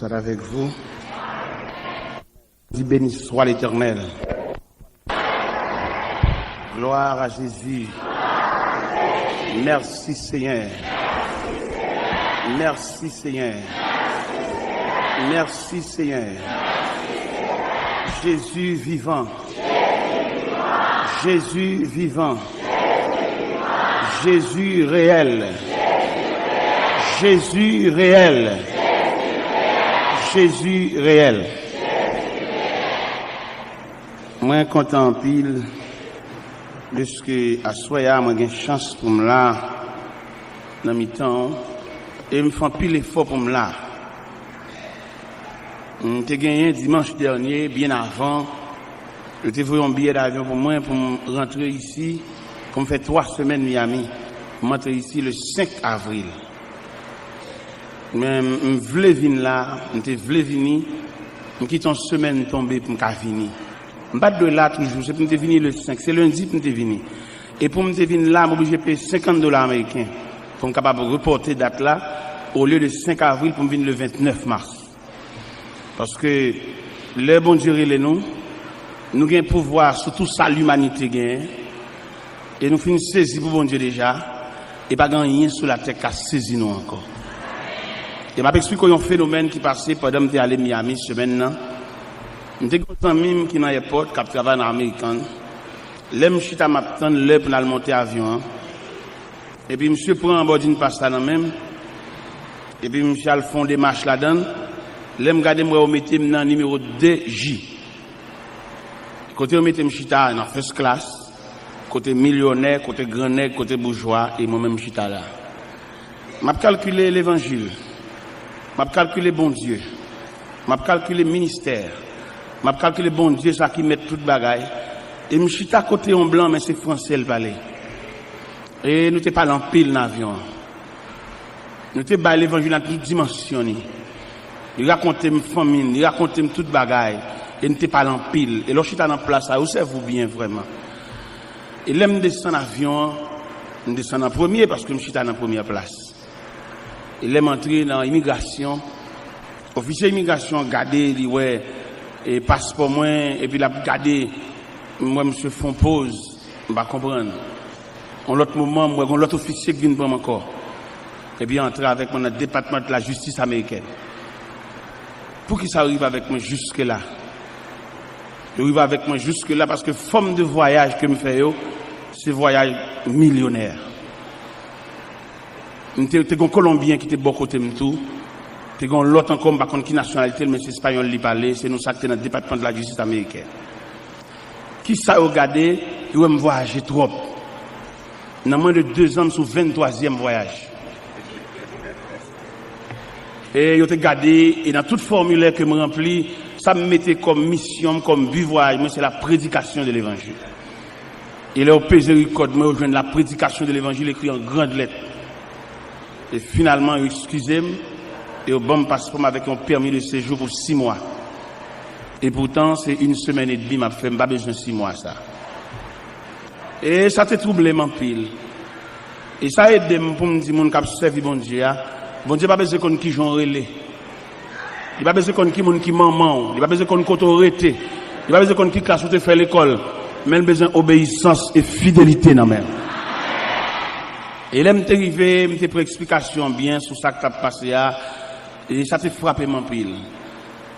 soit avec vous. Dis béni soit l'Éternel. Gloire à Jésus. Merci Seigneur. Merci Seigneur. Merci Seigneur. Jésus vivant. Jésus vivant. Jésus réel. Jésus réel. Jésus réel. Moi content en pile de ce que à soya moi j'ai chance pour me là dans mi temps et me font pile effort pour me là. J'ai gagné dimanche dernier bien avant. Je voulu un billet d'avion pour moi pour rentrer ici pour me faire 3 semaines Miami. Je rentre ici le 5 avril. Mais je voulais venir là, je voulais venir, je quitte une semaine tombée pour me venir. Je ne pas de là toujours, c'est pour me venir le 5, c'est lundi pour me venir. Et pour me venir là, je suis obligé de payer $50 américains pour me capable reporter date là, au lieu de 5 avril pour me venir le 29 mars. Parce que le bon Dieu nous avons pouvoir sur tout ça l'humanité gagne. Et nous finissons saisir pour bon Dieu déjà, et pas rien sur la terre qu'à saisir nous encore. Et m'a expliqué un phénomène qui passait pendant que j'étais allé à Miami semaine là. J'étais un ami qui dans l'aéroport qui travaille en américain. Là m'chita m'attend là pour aller monter avion. Et puis monsieur prend en bord d'une passe là même. Et puis monsieur al fond des marches là-dedans. Là me garder moi mettre dans numéro 2J. Côté on mettait m'chita dans first class, côté millionnaire, côté grand nègre, côté bourgeois et moi même m'chita là. M'a calculé l'évangile. M'a calculé bon Dieu. M'a calculé ministère. M'a calculé bon Dieu ça qui met toute bagaille. Et m'chita côté en blanc mais c'est français le parler. Et nous t'es pas en pile dans l'avion. Nous t'es ba l'évangile dans toute dimension. Il raconte ma famille, il raconte toute bagaille et nous t'es pas en pile. Et lorsque j'étais dans place ça, observez-vous bien vraiment. Et là me descend avion, me descend en premier parce que j'étais dans première place. Et là m'entrer dans l'immigration. Officier immigration garder dit ouais et passeport moins et puis la garder moi monsieur font pause, on va comprendre. En l'autre moment moi on l'autre officier qui vient prendre encore. Et puis entrer avec mon département de la justice américaine. Pour qui ça arrive avec moi jusque là? Il arrive avec moi jusque là parce que forme de voyage que me fait c'est voyage millionnaire. T'es un Colombien qui était bon côté de tout. T'es un l'autre encore par contre qui nationalité mais c'est espagnol li parler, c'est nous ça qui dans le département de la justice américaine. Qui ça regardé, il me voyager trop. Dans moins de 2 ans sur 23e voyage. Et je te gardé et dans tout formulaire que je remplis, ça me mettait comme mission, comme but voyage, moi c'est la prédication de l'évangile. Et là au pesé code moi rejoindre la prédication de l'évangile écrit en grandes lettres. Et finalement, excusez-moi, et au bon passeport avec un permis de séjour pour 6 mois. Et pourtant, c'est 1 semaine et demie, m'a fait pas besoin de 6 mois, ça. Et ça te troublé, mon pile. Et ça aide pour me dire, mon cap servi bon Dieu, bon Dieu, pas besoin qu'on qui j'en relais. Il pas besoin qu'on qui mon qui maman, il pas besoin qu'on autorité, il pas besoin qu'on qui classe ou te fait l'école, mais il besoin obéissance et fidélité, non, même. Et là, m'te arrivé, m'te pris explication bien sur ça que t'as passé et ça t'a frappé mon pile.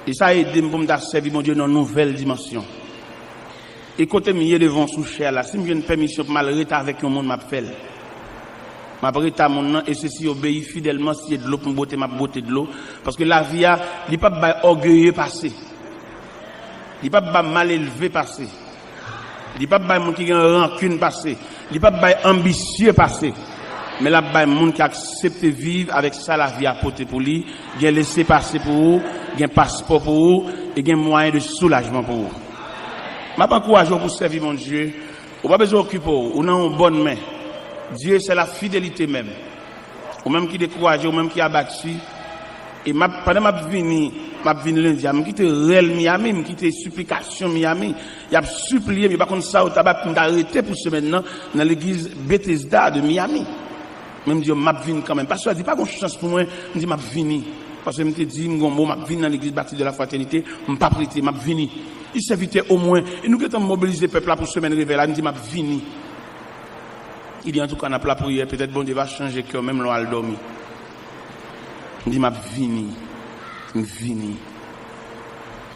Et ça a aidé pour me servir mon Dieu dans une nouvelle dimension. Et côté milieu devant sous cher là, si me une permission pour mal rester avec un monde m'a fait. M'a rester mon nom et ceci obéit fidèlement si de l'eau pour botter ma beauté de l'eau parce que la vie a il pas ba orgueilleux passé. Il pas ba mal élevé passé. Il pas ba monde qui a rancune passé. Il pas ba ambitieux passé. Mais là, il y a des gens qui acceptent de vivre avec ça, la vie à porter pour lui, il y a laissé passer pour vous, il y a un passeport pour vous, et il y a un moyen de soulagement pour vous. Je m'encourage pour servir mon Dieu. Vous n'avez pas besoin d'occuper, vous avez une bonne main. Dieu, c'est la fidélité même. Ou même qui décourage, ou même qui abattu. Et pendant que je viens lundi, je quitte réel Miami, je quitte supplication Miami. Il a supplié, mais par contre, ça, il a arrêté pour ce maintenant dans l'église Bethesda de Miami. Même dire m'a vinn quand même. Parce que dit pas une chance pour moi, me dit m'a vinn. Parce que me dit mon mot m'a vinn dans l'église baptiste de la fraternité, m'a pas prêté, m'a vinn. Il s'invitait au moins et nous qui mobiliser le peuple là pour semaine réveil là, me dit m'a vinn. Il dit en tout cas on a la prière, peut-être bon Dieu va changer cœur même l'on a dormi. Me dit m'a vinn. Vini.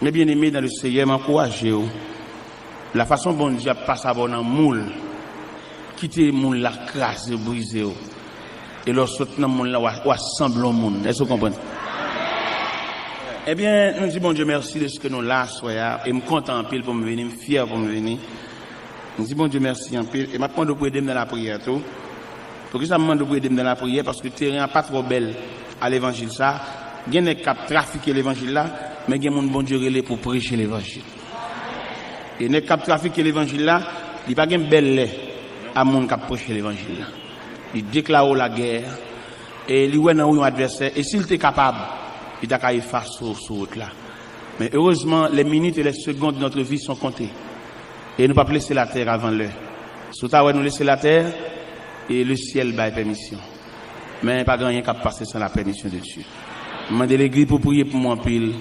Mais bien aimé dans le Seigneur, m'encourager. La façon dont Dieu passe à bon en moule, quitter moule la crasse, briser. Et lorsque dans moule là, ou assemble au monde. Est-ce que vous comprenez? Eh bien, nous disons bon Dieu merci de ce que nous là, soyons, et me content en pile pour me venir, me fier pour me venir. Nous disons bon Dieu merci en pile, et maintenant vous pouvez aider dans la prière tout. Pour que ça me demande de vous aider dans la prière, parce que le terrain n'est pas trop belle à l'évangile ça. Il y a des cap trafiquer l'évangile là, mais il y a des gens bon Dieu relais pour prêcher l'évangile. Et les cap trafiquer l'évangile là, il n'y a pas de belle lait à mon cap prêcher l'évangile là. Il déclare la guerre et il voit dans un adversaire et s'il était capable, il t'a qu'à effacer sur route là. Mais heureusement, les minutes et les secondes de notre vie sont comptées. Et nous ne pas laisser la terre avant l'heure. Surtout nous laisser la terre et le ciel bat permission. Mais pas grand rien qui passer sans la permission de Dieu. Je demande l'église pour prier pour moi en pile.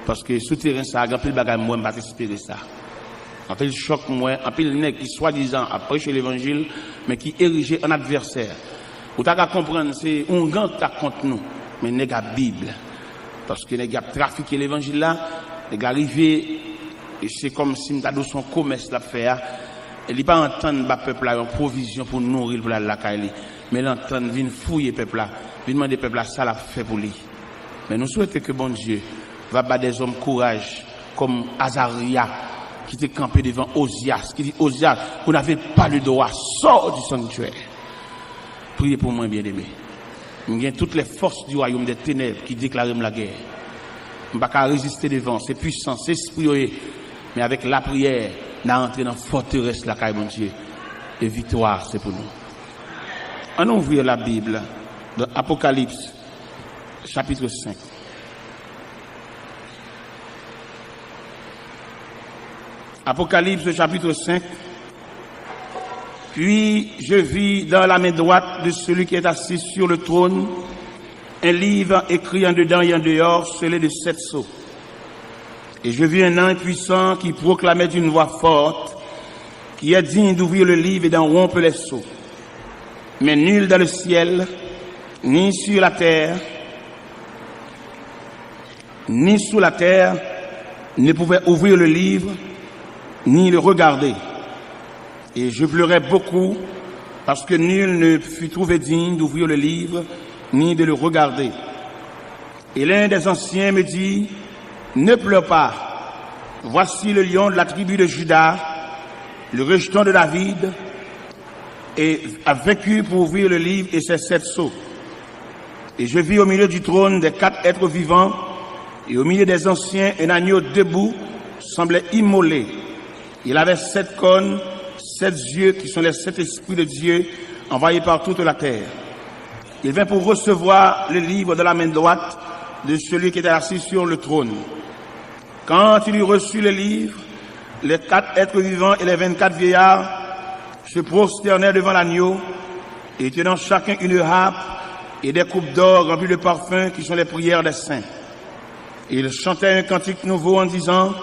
Parce que souterrain ça, en pile bagaille, moi, je ne vais pas espérer ça. En pile choc, moi, en pile nègre qui soi-disant a prêché l'évangile, mais qui érigé en adversaire. Ou t'as qu'à comprendre, c'est un grand qui contre nous, mais nègre la Bible. Parce que les gars trafiqué l'évangile là, les gars arrivés, et c'est comme si nous avons son commerce à faire. Et il ne pas entendre le peuple là, une provision pour nourrir pour la caille. Mais l'entendre, vient fouiller le peuple là, vient demander le peuple là, ça l'a fait pour lui. Mais nous souhaitons que bon Dieu va battre des hommes courage comme Azaria qui était campé devant Osias, qui dit Osias, vous n'avez pas le droit, sors du sanctuaire. Priez pour moi, bien-aimé. Il y a toutes les forces du royaume des ténèbres qui déclarent la guerre. On ne peut pas résister devant, c'est puissant, c'est esprit. Mais avec la prière, on a entré dans la forteresse, la caille, mon Dieu. Et victoire, c'est pour nous. On ouvre la Bible dans Apocalypse, chapitre 5. Apocalypse, chapitre 5. Puis je vis dans la main droite de celui qui est assis sur le trône un livre écrit en dedans et en dehors, scellé de 7 sceaux. Et je vis un ange puissant qui proclamait d'une voix forte, qui est digne d'ouvrir le livre et d'en rompre les sceaux. Mais nul dans le ciel, ni sur la terre, ni sous la terre, ne pouvait ouvrir le livre, ni le regarder. Et je pleurais beaucoup, parce que nul ne fut trouvé digne d'ouvrir le livre, ni de le regarder. Et l'un des anciens me dit, ne pleure pas, voici le lion de la tribu de Juda, le rejeton de David, et a vaincu pour ouvrir le livre et ses 7 sceaux. Et je vis au milieu du trône des 4 êtres vivants, et au milieu des anciens, un agneau debout, semblait immolé. Il avait 7 cornes, 7 yeux, qui sont les 7 esprits de Dieu, envoyés par toute la terre. Il vint pour recevoir le livre de la main droite de celui qui était assis sur le trône. Quand il eut reçu le livre, les 4 êtres vivants et les 24 vieillards se prosternèrent devant l'agneau, et tenant chacun une harpe et des coupes d'or remplies de parfums qui sont les prières des saints. Et ils chantaient un cantique nouveau en disant,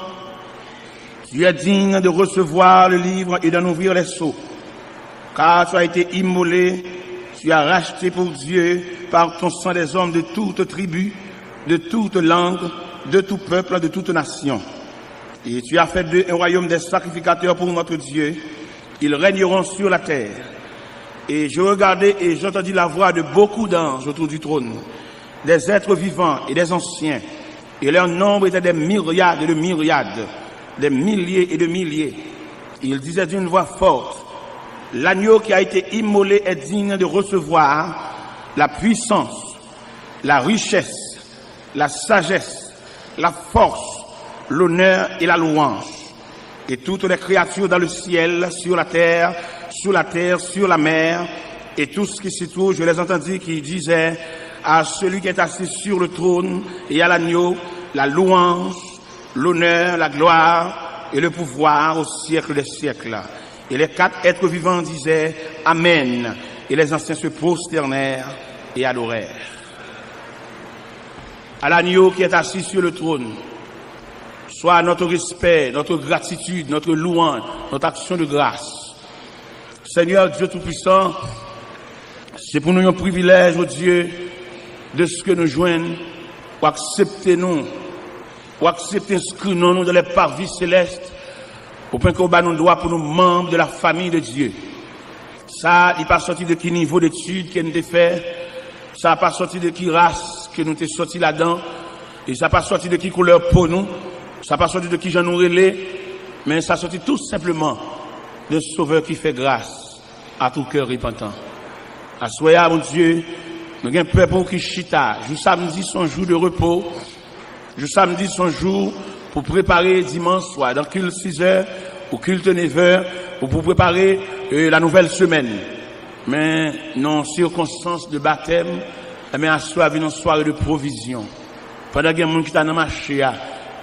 tu es digne de recevoir le livre et d'en ouvrir les sceaux, car tu as été immolé, tu as racheté pour Dieu par ton sang des hommes de toute tribu, de toute langue, de tout peuple, de toute nation. Et tu as fait d'eux un royaume des sacrificateurs pour notre Dieu. Ils régneront sur la terre. Et je regardais et j'entendis la voix de beaucoup d'anges autour du trône, des êtres vivants et des anciens. Et leur nombre était des myriades et de myriades, des milliers et de milliers. Et ils disaient d'une voix forte, l'agneau qui a été immolé est digne de recevoir la puissance, la richesse, la sagesse, la force, l'honneur et la louange. Et toutes les créatures dans le ciel, sur la terre, sous la terre, sur la mer, et tout ce qui s'y trouve, je les entendis qui disaient à celui qui est assis sur le trône et à l'agneau, la louange, l'honneur, la gloire et le pouvoir au siècle des siècles. Et les 4 êtres vivants disaient Amen. Et les anciens se prosternèrent et adorèrent. À l'agneau qui est assis sur le trône, soit notre respect, notre gratitude, notre louange, notre action de grâce. Seigneur Dieu Tout-Puissant, c'est pour nous un privilège, oh Dieu, de ce que nous joignons, ou accepter nous, ou accepter inscrire nous dans les parvis célestes, au point qu'on bat nous droit pour nous membres de la famille de Dieu. Ça, il n'est pas sorti de qui niveau d'études qu'on a fait, ça n'a pas sorti de qui race que nous t'es sorti là-dedans, et ça n'a pas sorti de qui couleur pour nous, ça n'a pas sorti de qui j'en nous relais, mais ça a sorti tout simplement de Sauveur qui fait grâce à tout cœur repentant. À soya, mon Dieu, nous avons un peuple qui chita. Je samedi son jour de repos. Je samedi son jour pour préparer dimanche soir, dans culte 6h, ou culte 9h, ou pour préparer la nouvelle semaine. Mais non circonstances de baptême, mais à soir, une soirée de provision. Pendant qu'il y a des gens qui sont dans le marché,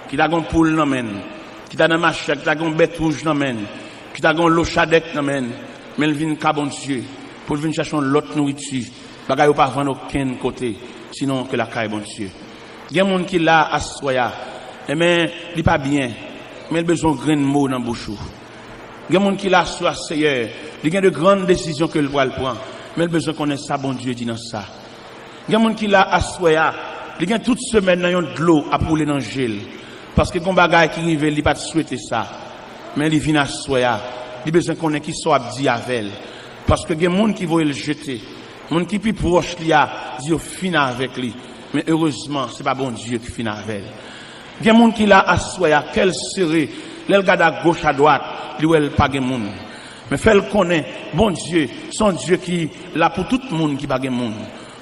qui ont une poule dans main, qui sont dans le marché, qui ont une bête rouge dans main, qui ont l'eau chadec dans main, mais ils viennent à bon Dieu pour venir chercher l'autre nourriture. Bagay ou pas vendre aucun côté, sinon que la caille bon Dieu. Il y a des gens qui là à soya, mais il n'est pas bien, mais il a besoin de grain de mots dans la bouche. Il y a des gens qui là à soya, Seigneur, il y a de grandes décisions que le roi prend, mais il a besoin qu'on ait ça, bon Dieu, dit dans ça. Il y a des gens qui là à soya, il y a toute semaine de l'eau à pouler dans le gel, parce que quand bagay qui arrive, il n'a pas souhaité ça, mais il vient à soya, il a besoin qu'on ait qui soit dit avec, parce que il y a des gens qui vont le jeter. Mon qui plus proche li a dit fin avec lui, mais heureusement c'est pas bon Dieu qui fin avec elle. Il y a monde qui l'a assoya quel serait l'elle regarde à gauche à droite, lui elle pas gen monde. Mais fait le connaît bon Dieu, son Dieu qui là pour tout le monde qui pas gen monde.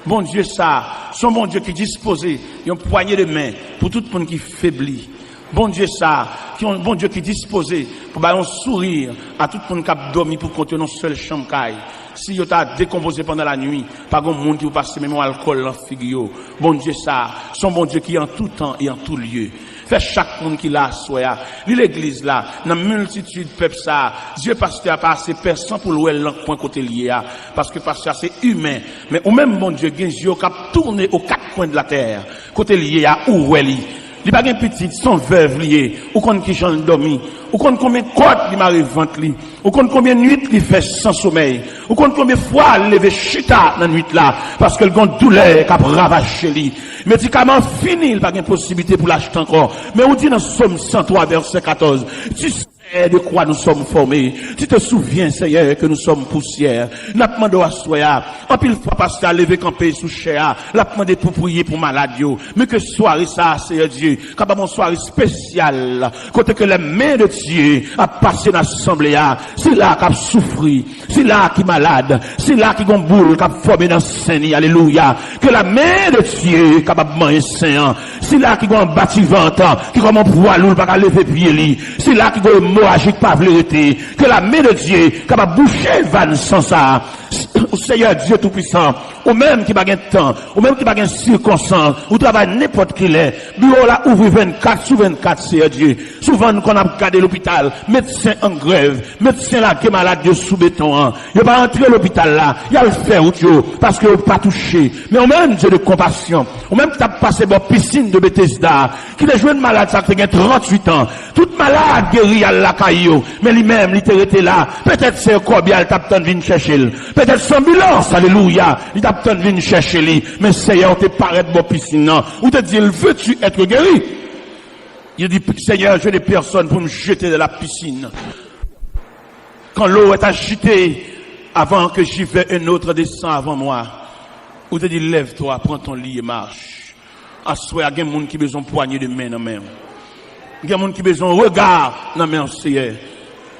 Bon Dieu ça, son bon Dieu qui disposé une poignée de main pour tout le monde qui faiblit. Bon Dieu ça, qui ont bon Dieu qui disposé pour un sourire à tout le monde qui a dormi pour compter une seule chambre caille. Si vous avez décomposé pendant la nuit, pas de monde qui vous passe même alcool dans figure. Bon Dieu ça, son bon Dieu qui est en tout temps et en tout lieu. Fait chaque monde qui l'a soya. L'église là, dans multitude peuple ça, Dieu pasteur pas assez personne pour louer point côté lié parce que pasteur c'est humain, mais au même bon Dieu qui Dieu qui tourner aux quatre coins de la terre. Côté lié à où elle il pas gain petite son veuve lié ou kon qui j'en dormi ou kon combien côte li mari vente li ou kon combien nuit li fait sans sommeil ou kon combien fois lever chita dans nuit là parce que le gon douleur qui a ravaché li médicament fini il pas gain possibilité pour l'acheter encore mais on dit dans Somme 103 verset 14 tu sais de quoi nous sommes formés. Tu te souviens, Seigneur, que nous sommes poussière. N'a demandé à soya. En pile fois, pasteur, à lever camper sous chair. L'a demandé pour prier pour malade. Mais que soirée ça, Seigneur Dieu. Quand une soirée spéciale. Côté que les mains de Dieu a passé dans l'assemblée. C'est là qu'il a souffert. C'est là qu'il est malade. C'est là qu'il a une boule qui a formé dans le Seigneur. Alléluia. Que la main de Dieu est capable de manger saint. C'est là qu'il a un bâtiment qui a un poids lourd pour lever pied. C'est là qu'il a un agique pas vérité que la main de Dieu capable boucher van sans ça au Seigneur Dieu tout puissant ou même qui pas gain temps ou même qui pas gain circonstance ou travail n'importe qui est bureau là ouvre 24/24 Seigneur Dieu souvent qu'on a gardé l'hôpital médecin en grève médecin là qui est malade de sous béton il pas entrer l'hôpital là il a le faire parce que pas touché mais au même Dieu de compassion ou même qui t'a passé dans piscine de Bethesda qui est jeune malade ça fait 38 ans tout malade guéri à la caillou mais lui-même il était là peut-être c'est un corbial t'a venir chercher peut-être son ambulance alléluia il t'a venir chercher lui mais Seigneur te paraît bon piscine non ou te dit veux-tu être guéri il dit Seigneur j'ai des personnes pour me jeter de la piscine quand l'eau est agitée avant que j'y vais un autre descend avant moi ou te dit lève-toi prends ton lit et marche à souhait il y a des gens qui besoin poignée de main dans main. Il y a des gens qui ont besoin de regard dans mes Seigneur.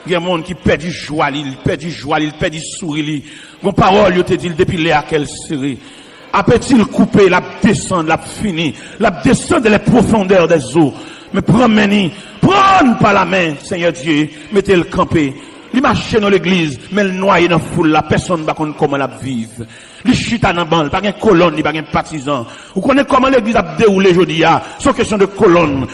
Il y a des gens qui perdent du joie, ils perdent du joie, ils perdent du sourire. Mon parole, il te dit depuis l'air qu'elle serait. Après-il couper, la descendre, la finir, la descendre les profondeurs des eaux. Mais prends par la main, Seigneur Dieu, mettez le campé. Il marche dans l'église, mais le noyé dans la foule, la personne ne sait pas comment la vivre. Il chita dans la bande, pas de colonne, pas de partisan. Vous connaissez comment l'église a déroulé aujourd'hui, c'est question de colonne.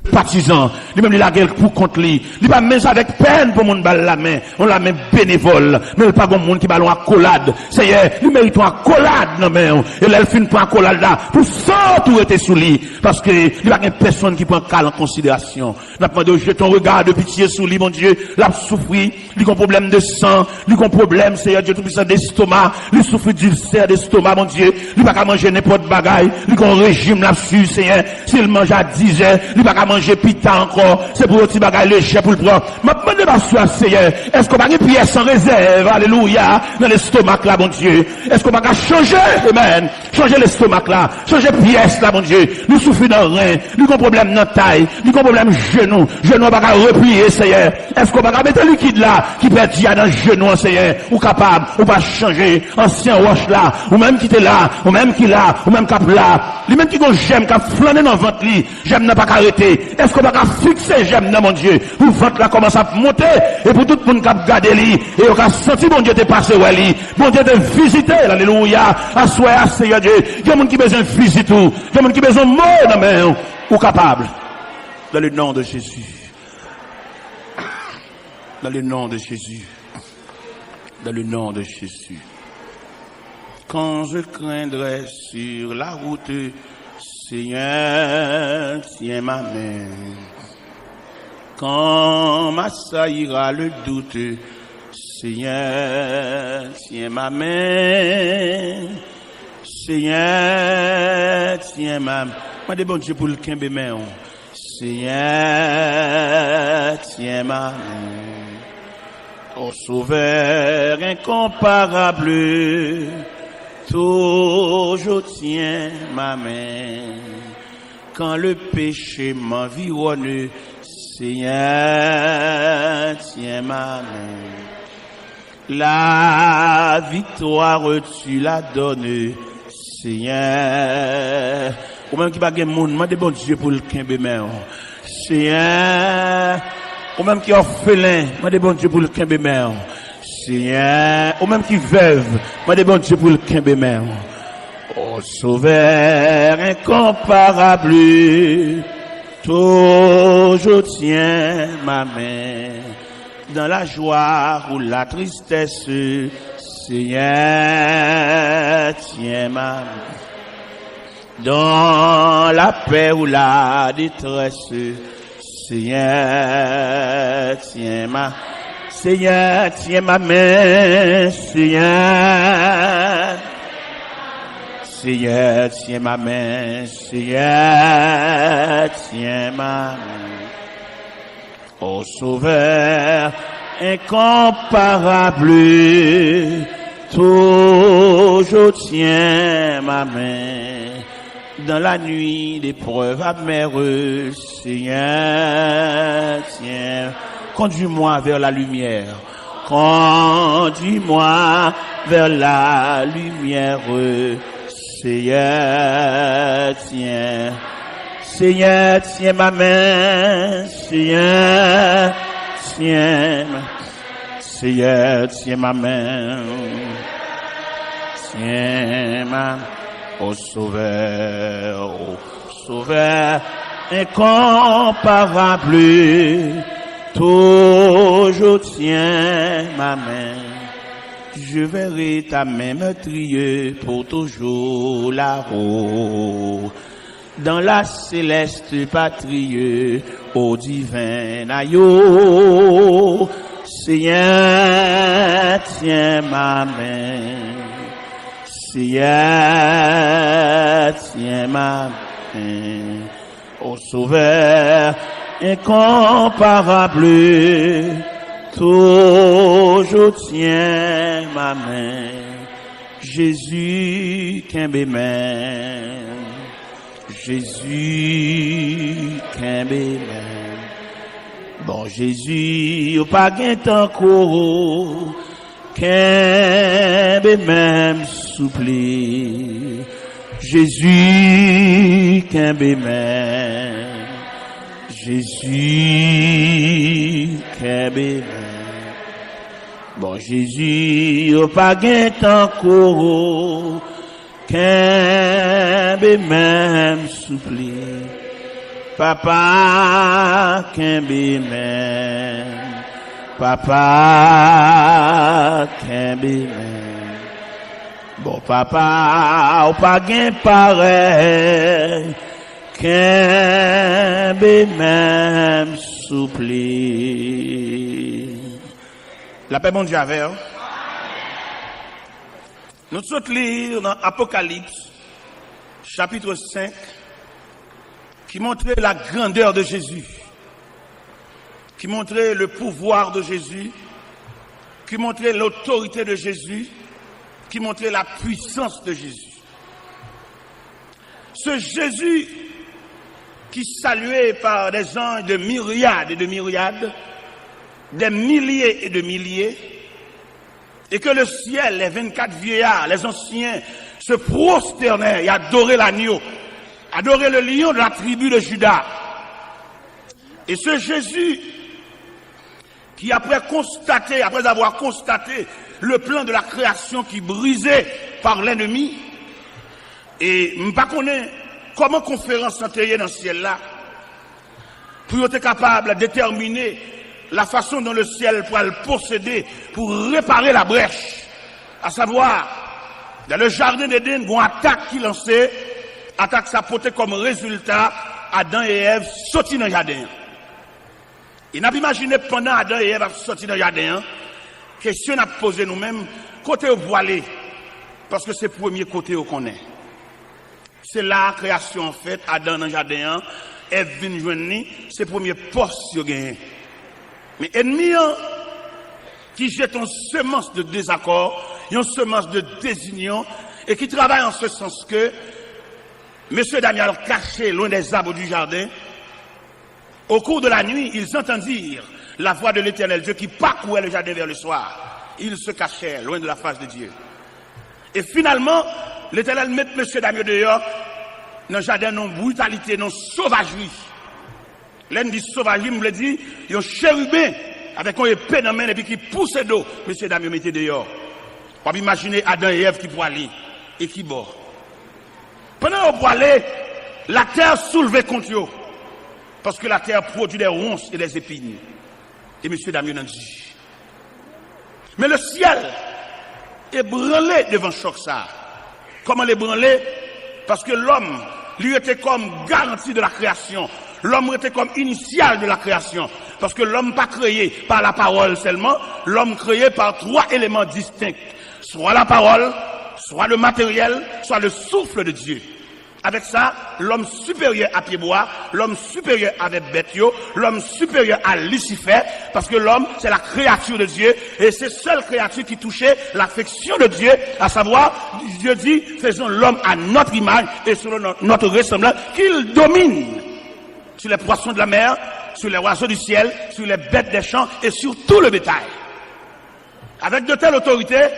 partisan, lui-même il a gueule pour contre lui. Il pas même ça avec peine pour mon balle la main, on la main bénévole, mais il pas comme monde qui ballon accolade. Seigneur, il mérite une accolade non mais et là il fin pour accolade là pour ça tout était sous lui parce que il n'y a pas personne qui prend cal en considération. N'a pas demandé jeter ton regard de pitié sous lui mon Dieu, l'a souffri, il a un problème de sang, il a un problème Seigneur Dieu tout puissant d'estomac, il souffre d'ulcère d'estomac mon Dieu, il pas manger n'importe bagaille, il a un régime là-dessus Seigneur, s'il mange à 10 heures, il pas manger pita encore, c'est pour petit bagaille léger pour le prendre. M'a demandé ma foi Seigneur, est-ce qu'on va une pièce sans réserve, alléluia, dans l'estomac là mon Dieu, est-ce qu'on va changer, amen, changer l'estomac là, changer pièce là mon Dieu, nous souffrons dans rein, nous avons problème dans taille, nous avons problème genou va pas replier Seigneur, est-ce qu'on va mettre le liquide là, qui perd dans le genou Seigneur, ou capable, ou pas changer, ancien roche là, ou même qui était là, ou même qui là, ou même cap là, lui même qui j'aime, qui a flâné dans le ventre li, j'aime n'a pas arrêter, est-ce qu'on va fixer j'aime dans mon Dieu, pour ventre là commence à monter, et pour tout le monde qui a gardé lui, et on a senti mon Dieu te passer ouais lui, mon Dieu te visiter, alléluia, à soi, Seigneur Dieu, il y a des gens qui besoin de visiter, il y a des gens qui besoin de mort dans main, ou capable, dans le nom de Jésus. Dans le nom de Jésus. Dans le nom de Jésus. Quand je craindrai sur la route, Seigneur, tiens ma main. Quand m'assaillira le doute, Seigneur, tiens ma main. Seigneur, tiens ma main. Moi, de bon Dieu pour le quimbe main. Seigneur, tiens ma main. Ô Sauveur incomparable, toujours tiens ma main. Quand le péché m'environne, Seigneur, tiens ma main. La victoire tu la donnes, Seigneur. Ou même qui bague moun, moi de bon Dieu pour le quimbe main. Seigneur, ou même qui est orphelin, moi de bon Dieu pour le quimbe main. Seigneur, ou même qui veuve, moi de bon Dieu pour le quimbe main. Oh Sauveur incomparable, toujours tiens ma main. Dans la joie ou la tristesse, Seigneur, tiens ma main. Dans la paix ou la détresse, Seigneur, tiens ma main, Seigneur. Seigneur, tiens ma main, Seigneur, tiens ma main. Ô Sauveur incomparable, toujours tiens ma main. Dans la nuit d'épreuves amères, Seigneur, tiens, conduis-moi vers la lumière. Conduis-moi vers la lumière, Seigneur, tiens. Seigneur, tiens ma main, Seigneur, tiens ma main. Seigneur, tiens ma main, tiens ma main. Ô Sauveur incomparable, toujours tiens ma main. Je verrai ta main meurtrier pour toujours là-haut. Dans la céleste patrie, au divin aïeux, Seigneur, tiens ma main. Seigneur, tiens ma main. Ô Sauveur incomparable, toujours tiens ma main. Jésus, qu'un main. Jésus, qu'un main. Bon Jésus, au pas gain encore. Qu'un même souple, Jésus, qu'un même, Jésus, qu'un même. Bon Jésus, au pas gain encore, qu'un même souple, Papa Kembe men. Papa Kembe men. Bon papa ou pas gen pareil. Kembe men soupli. La paix bon Dieu avec. Nous sommes lire dans Apocalypse chapitre 5 qui montrait la grandeur de Jésus, qui montrait le pouvoir de Jésus, qui montrait l'autorité de Jésus, qui montrait la puissance de Jésus. Ce Jésus qui saluait par des anges de myriades et de myriades, des milliers et de milliers, et que le ciel, les 24 vieillards, les anciens, se prosternaient et adoraient l'agneau, adoraient le lion de la tribu de Juda. Et ce Jésus, qui après avoir constaté le plan de la création qui brisait par l'ennemi, et je ne sais pas comment conférence s'entendait dans le ciel là, pour être capable de déterminer la façon dont le ciel pourra le posséder pour réparer la brèche. À savoir, dans le jardin d'Éden, une attaque qui lançait, attaque ça portait comme résultat Adam et Ève sortis dans le jardin. Et n'a pas imaginé pendant Adam et Ève sortis dans le jardin, question n'a posé nous-mêmes, côté où aller, parce que c'est le premier côté où qu'on est. C'est la création en fait, Adam dans le jardin, Ève vient joindre, c'est le premier poste qu'il gagne. Mais ennemi qui jette une semence de désaccord, une semence de désunion, et qui travaille en ce sens que Monsieur Daniel caché loin des arbres du jardin, au cours de la nuit, ils entendirent la voix de l'Éternel Dieu qui parcourait le jardin vers le soir. Ils se cachèrent loin de la face de Dieu. Et finalement, l'Éternel met Monsieur Daniel dehors dans le jardin, non brutalité, non sauvagerie. L'un dit sauvagerie, me le dit, il y a un chérubin avec un épée dans la main et puis qui pousse d'eau. Monsieur Damiens mettez dehors. On peut imaginer Adam et Ève qui pourraient aller et qui bord. Pendant qu'on pourrait aller, la terre soulevait contre eux. Parce que la terre produit des ronces et des épines. Et monsieur Damiens a dit. Mais le ciel est branlé devant choc ça. Comment l'ébranler? Parce que l'homme lui était comme garantie de la création. L'homme était comme initial de la création. Parce que l'homme pas créé par la parole seulement, l'homme créé par trois éléments distincts. Soit la parole, soit le matériel, soit le souffle de Dieu. Avec ça, l'homme supérieur à Pied-Bois, l'homme supérieur avec Bethio, l'homme supérieur à Lucifer, parce que l'homme, c'est la créature de Dieu, et c'est seule créature qui touchait l'affection de Dieu, à savoir, Dieu dit, faisons l'homme à notre image et selon notre ressemblance, qu'il domine sur les poissons de la mer, sur les oiseaux du ciel, sur les bêtes des champs et sur tout le bétail. Avec de telles autorités,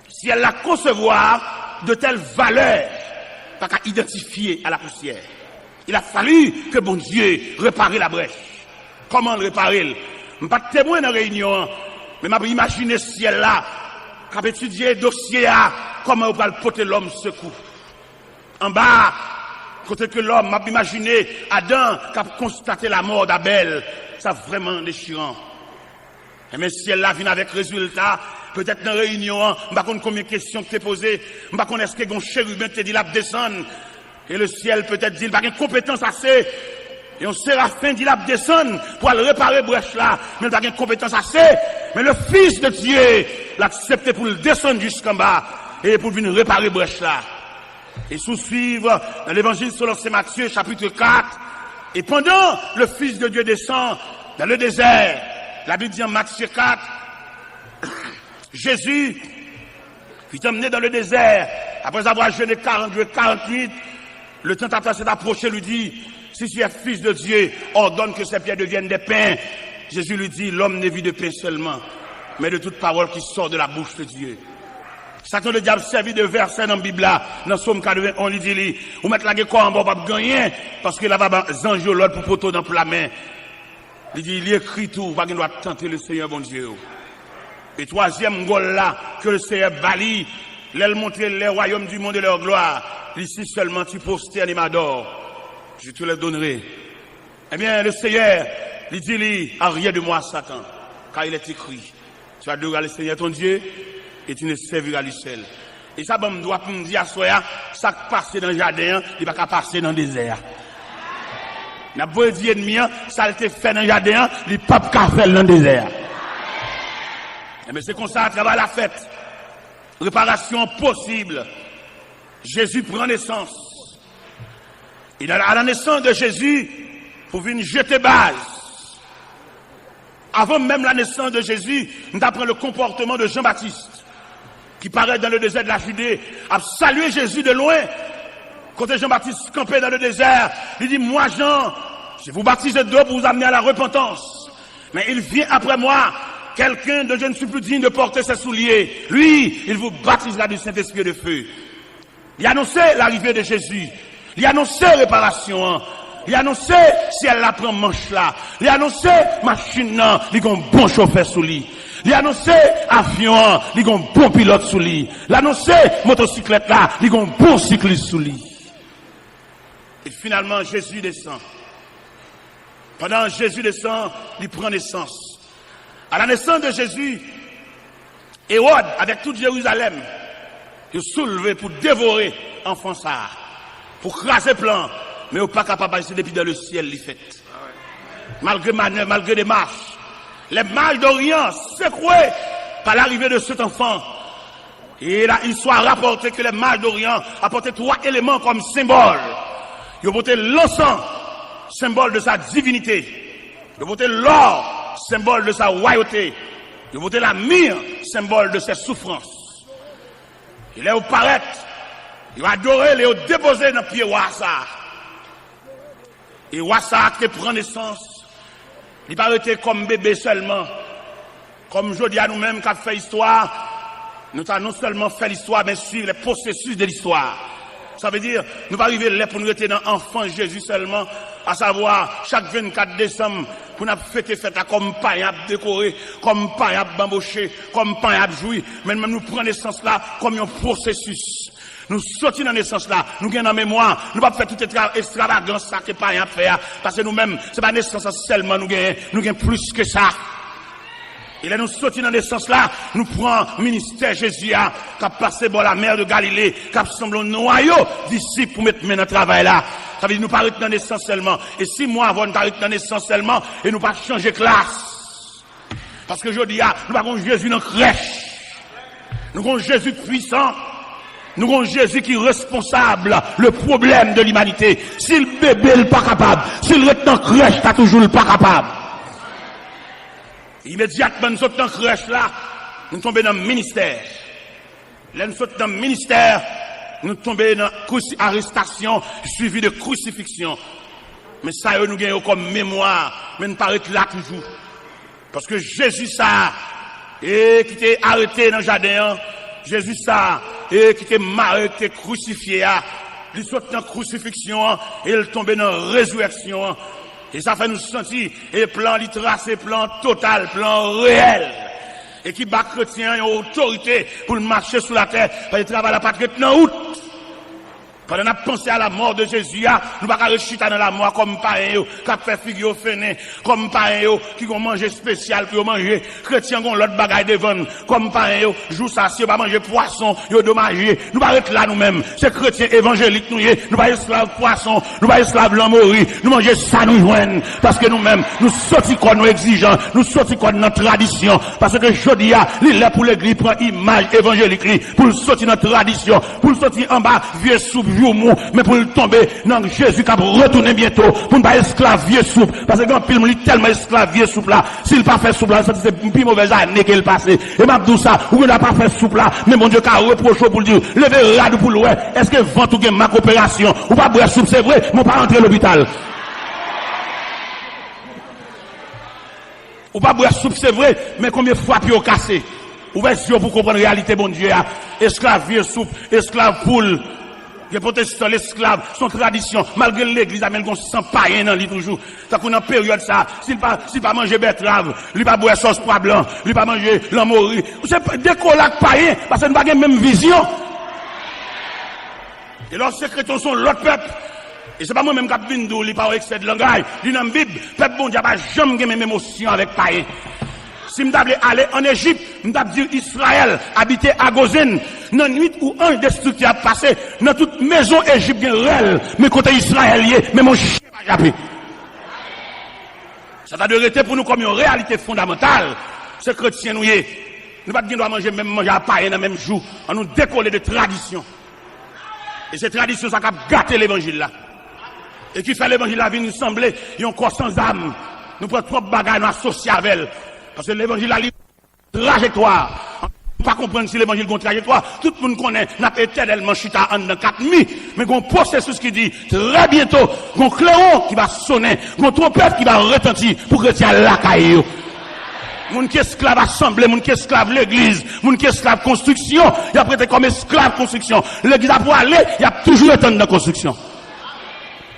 si elle la concevoir de telles valeurs, pas qu'à identifier à la poussière. Il a fallu que bon Dieu répare la brèche. Comment le réparer? Je ne suis pas témoin dans la réunion, mais je imaginer ce ciel-là, qu'à étudier le dossier, comment on va porter l'homme secours. En bas, côté que l'homme m'a imaginé Adam qui a constaté la mort d'Abel, ça vraiment déchirant. Mais si elle vient avec résultat, peut-être dans la réunion, je ne sais pas combien de questions que tu as posées, je ne sais pas est-ce que un chérubin te dit la descendre, et le ciel peut-être dit il n'a pas de compétence assez, et un séraphin dit la descendre pour aller réparer brèche là, mais il n'a pas de compétence assez, mais le Fils de Dieu l'a accepté pour le descendre jusqu'en bas, et pour venir réparer brèche là. Et sous-suivre dans l'évangile selon Saint Matthieu, chapitre 4. Et pendant le Fils de Dieu descend dans le désert, la Bible dit en Matthieu 4, Jésus fut emmené dans le désert, après avoir jeûné 42, 48, le tentateur s'est approché, lui dit, si tu es fils de Dieu, ordonne que ces pierres deviennent des pains. Jésus lui dit, l'homme ne vit de pain seulement, mais de toute parole qui sort de la bouche de Dieu. Satan le diable servi de verset dans la Bible là, dans Somme 81, on lui dit, vous mettez la gueule en bas, pas gagner, parce que là, va zange l'autre pour poteau dans la main. Il dit, il écrit tout, pas qu'il doit tenter le Seigneur, bon Dieu. Et troisième gol là, que le Seigneur balie, l'elle montrer les royaumes du monde et leur gloire. Ici seulement tu posternes et m'adores. je te les donnerai. Eh bien, le Seigneur, il dit, arrière de moi, Satan, car il est écrit, tu adoreras le Seigneur ton Dieu et tu ne serviras lui seul. Et ça, me doit me dire à soi, ça qui passe dans le jardin, il va pas passer dans le désert. N'a pas dit ennemi, ça a été fait dans le jardin, il pas qu'à faire dans le désert. Mais c'est comme ça, à travers la fête, réparation possible. Jésus prend naissance. Et à la naissance de Jésus, pour venir jeter base. Avant même la naissance de Jésus, nous apprenons le comportement de Jean-Baptiste, qui paraît dans le désert de la Judée, a salué Jésus de loin. Quand Jean-Baptiste campait dans le désert, il dit, moi Jean, je vous baptise d'eau pour vous amener à la repentance. Mais il vient après moi, quelqu'un dont je ne suis plus digne de porter ses souliers. Lui, il vous baptisera du Saint-Esprit et de feu. Il a annoncé l'arrivée de Jésus. Il a annoncé réparation. Il a annoncé si elle la prend manche là. Il a annoncé machine là, il a un bon chauffeur sous lui. Il a annoncé avion, il a un bon pilote sous lui. Il a annoncé motocyclette là, il a un bon cycliste sous lui. Et finalement, Jésus descend. Pendant que Jésus descend, il prend naissance. À la naissance de Jésus, Hérode, avec toute Jérusalem, il est soulevé pour dévorer l'enfant ça, pour craser plan, mais il n'est pas capable de depuis dans le ciel, il fait. Malgré manœuvre, malgré des marches, les mages d'Orient secoués par l'arrivée de cet enfant. Et là, il soit rapporté que les mages d'Orient apportaient 3 éléments comme symbole. Ils ont porté l'encens, symbole de sa divinité. Ils ont porté l'or, symbole de sa royauté. Ils ont porté la myrrhe, symbole de ses souffrances. Il est au paraître, il a adoré, il est déposé dans le pied Wassa. Et Wassa qui prend naissance, il paraît comme bébé seulement. Comme je dis à nous-mêmes qui a fait histoire, nous avons non seulement fait l'histoire, mais suivre les processus de l'histoire. Ça veut dire, nous pas arriver là pour nous être dans l'enfant Jésus seulement, à savoir, chaque 24 décembre, pour nous fêter fête comme pain à décorer, comme pain à bambocher, comme pain à jouir, mais même nous prenons naissance là comme un processus. Nous sortons dans naissance là, nous gagnons en mémoire, nous ne pouvons pas faire toute extravagance ça que pain à faire, parce que nous-mêmes, c'est pas naissance seulement, nous gagnons plus que ça. Et là, nous sortons dans naissance là, nous prenons ministère Jésus, qui a passé par la mer de Galilée, qui a semblé un noyau d'ici pour mettre dans le travail là. Ça veut dire nous pas arrêter dans naissance seulement. Et 6 mois avant, nous arrêter dans naissance seulement, et nous pas changer classe. Parce que je dis, nous avons Jésus dans la crèche. Nous avons Jésus puissant. Nous avons Jésus qui est responsable, le problème de l'humanité. Si le bébé n'est pas capable, si le reste dans la crèche, t'as toujours le pas capable. Immédiatement, nous sommes dans la crèche là, nous tombons dans le ministère. Là, nous sommes dans le ministère, nous tombons dans l'arrestation suivie de crucifixion. Mais ça, nous gagnons comme mémoire, mais nous paraît là toujours. Parce que Jésus, ça, et qui était arrêté dans le jardin, Jésus, ça, et qui était marré, qui était crucifié, il saute dans la crucifixion, et il tombe dans la résurrection. Et ça fait nous sentir, et plan, il trace, plan total, plan réel. Et qui bat chrétien, une autorité pour marcher sur la terre, parce qu'il travaille à la patrie dans août. Quand on a pensé à la mort de Jésus, nous ne pouvons pas rechiter dans la mort comme païens, qui a fait figure fainé, comme païens, qui ont mangé spécial, qui ont mangé, chrétiens qui ont l'autre bagaille devant, comme païens, jour ça, si on va manger poisson, ils ont dommagé. Nous ne pouvons pas être là nous-mêmes. C'est chrétiens évangéliques, nous ne pouvons pas esclaves poisson, nous ne pas esclaves l'amourie, nous manger ça nous joignent. Parce que nous-mêmes, nous sortis quoi nous exigeants, nous sortis quoi notre tradition. Parce que je dis, il est pour l'église, prend image évangélique, pour sortir notre tradition, pour sortir en bas, vieux soupe, mais pour le tomber dans Jésus qui va retourner bientôt pour ne pas esclave vieux souple parce que quand il est tellement esclave vieux souple là s'il pas fait souple là c'est une plus mauvaise année qu'il passé et m'a dit ça ou il n'a pas fait souple là mais mon Dieu qui a reproché pour dire levez rade pour l'ouest est-ce que vent ou ma coopération ou pas boire soupe c'est vrai mon pas rentrer à l'hôpital ou pas boire soupe c'est vrai mais combien de fois puis au cassé ouverture pour comprendre la réalité bon Dieu esclave vieux soupe esclave poule. Les protestants, l'esclave, son tradition, malgré l'église, amène qu'on se sent païen dans lui toujours. Ça qu'on a période ça, s'il pas manger betterave, il pas boire sauce pois blanc, il pas manger l'amourie. C'est des colacs païens, parce que nous n'avons pas la même vision. Et lorsque les chrétiens sont l'autre peuple, Et c'est pas moi-même qui a venu d'où, il pas excès de langage. Il dans la Bible, peuple bon Dieu n'a jamais même émotion avec païen. Si je voulais aller en Égypte, je voulais dire Israël habitait à Gozène. Dans nuit où un destructeur a passé, dans toute maison égyptienne réelle, mais côté israélien, mais mon chien va japper. Ça va de rester pour nous comme une réalité fondamentale. Ce chrétien nous est. Nous ne pouvons pas manger à païen dans le même jour. On nous décoller de tradition. Et cette tradition, ça a gâté l'évangile là. Et qui fait l'évangile là, nous sembler, il y a un corps sans âme. Nous prenons trop de bagages, nous associés avec elle. Parce que l'évangile a une trajectoire. On ne peut pas comprendre si l'évangile a une trajectoire. Tout le monde connaît, n'a pas éternellement chita en 4 nuits. Mais il y a un processus qui dit, très bientôt, il y a un clairon qui va sonner, il y a une trompette qui va retentir pour que tu aies la caillou. Moun qui esclave assemblée, moun qui esclave l'église, moun qui esclave construction, il a prêté comme esclave construction. L'église a pour aller, il a toujours été dans la construction.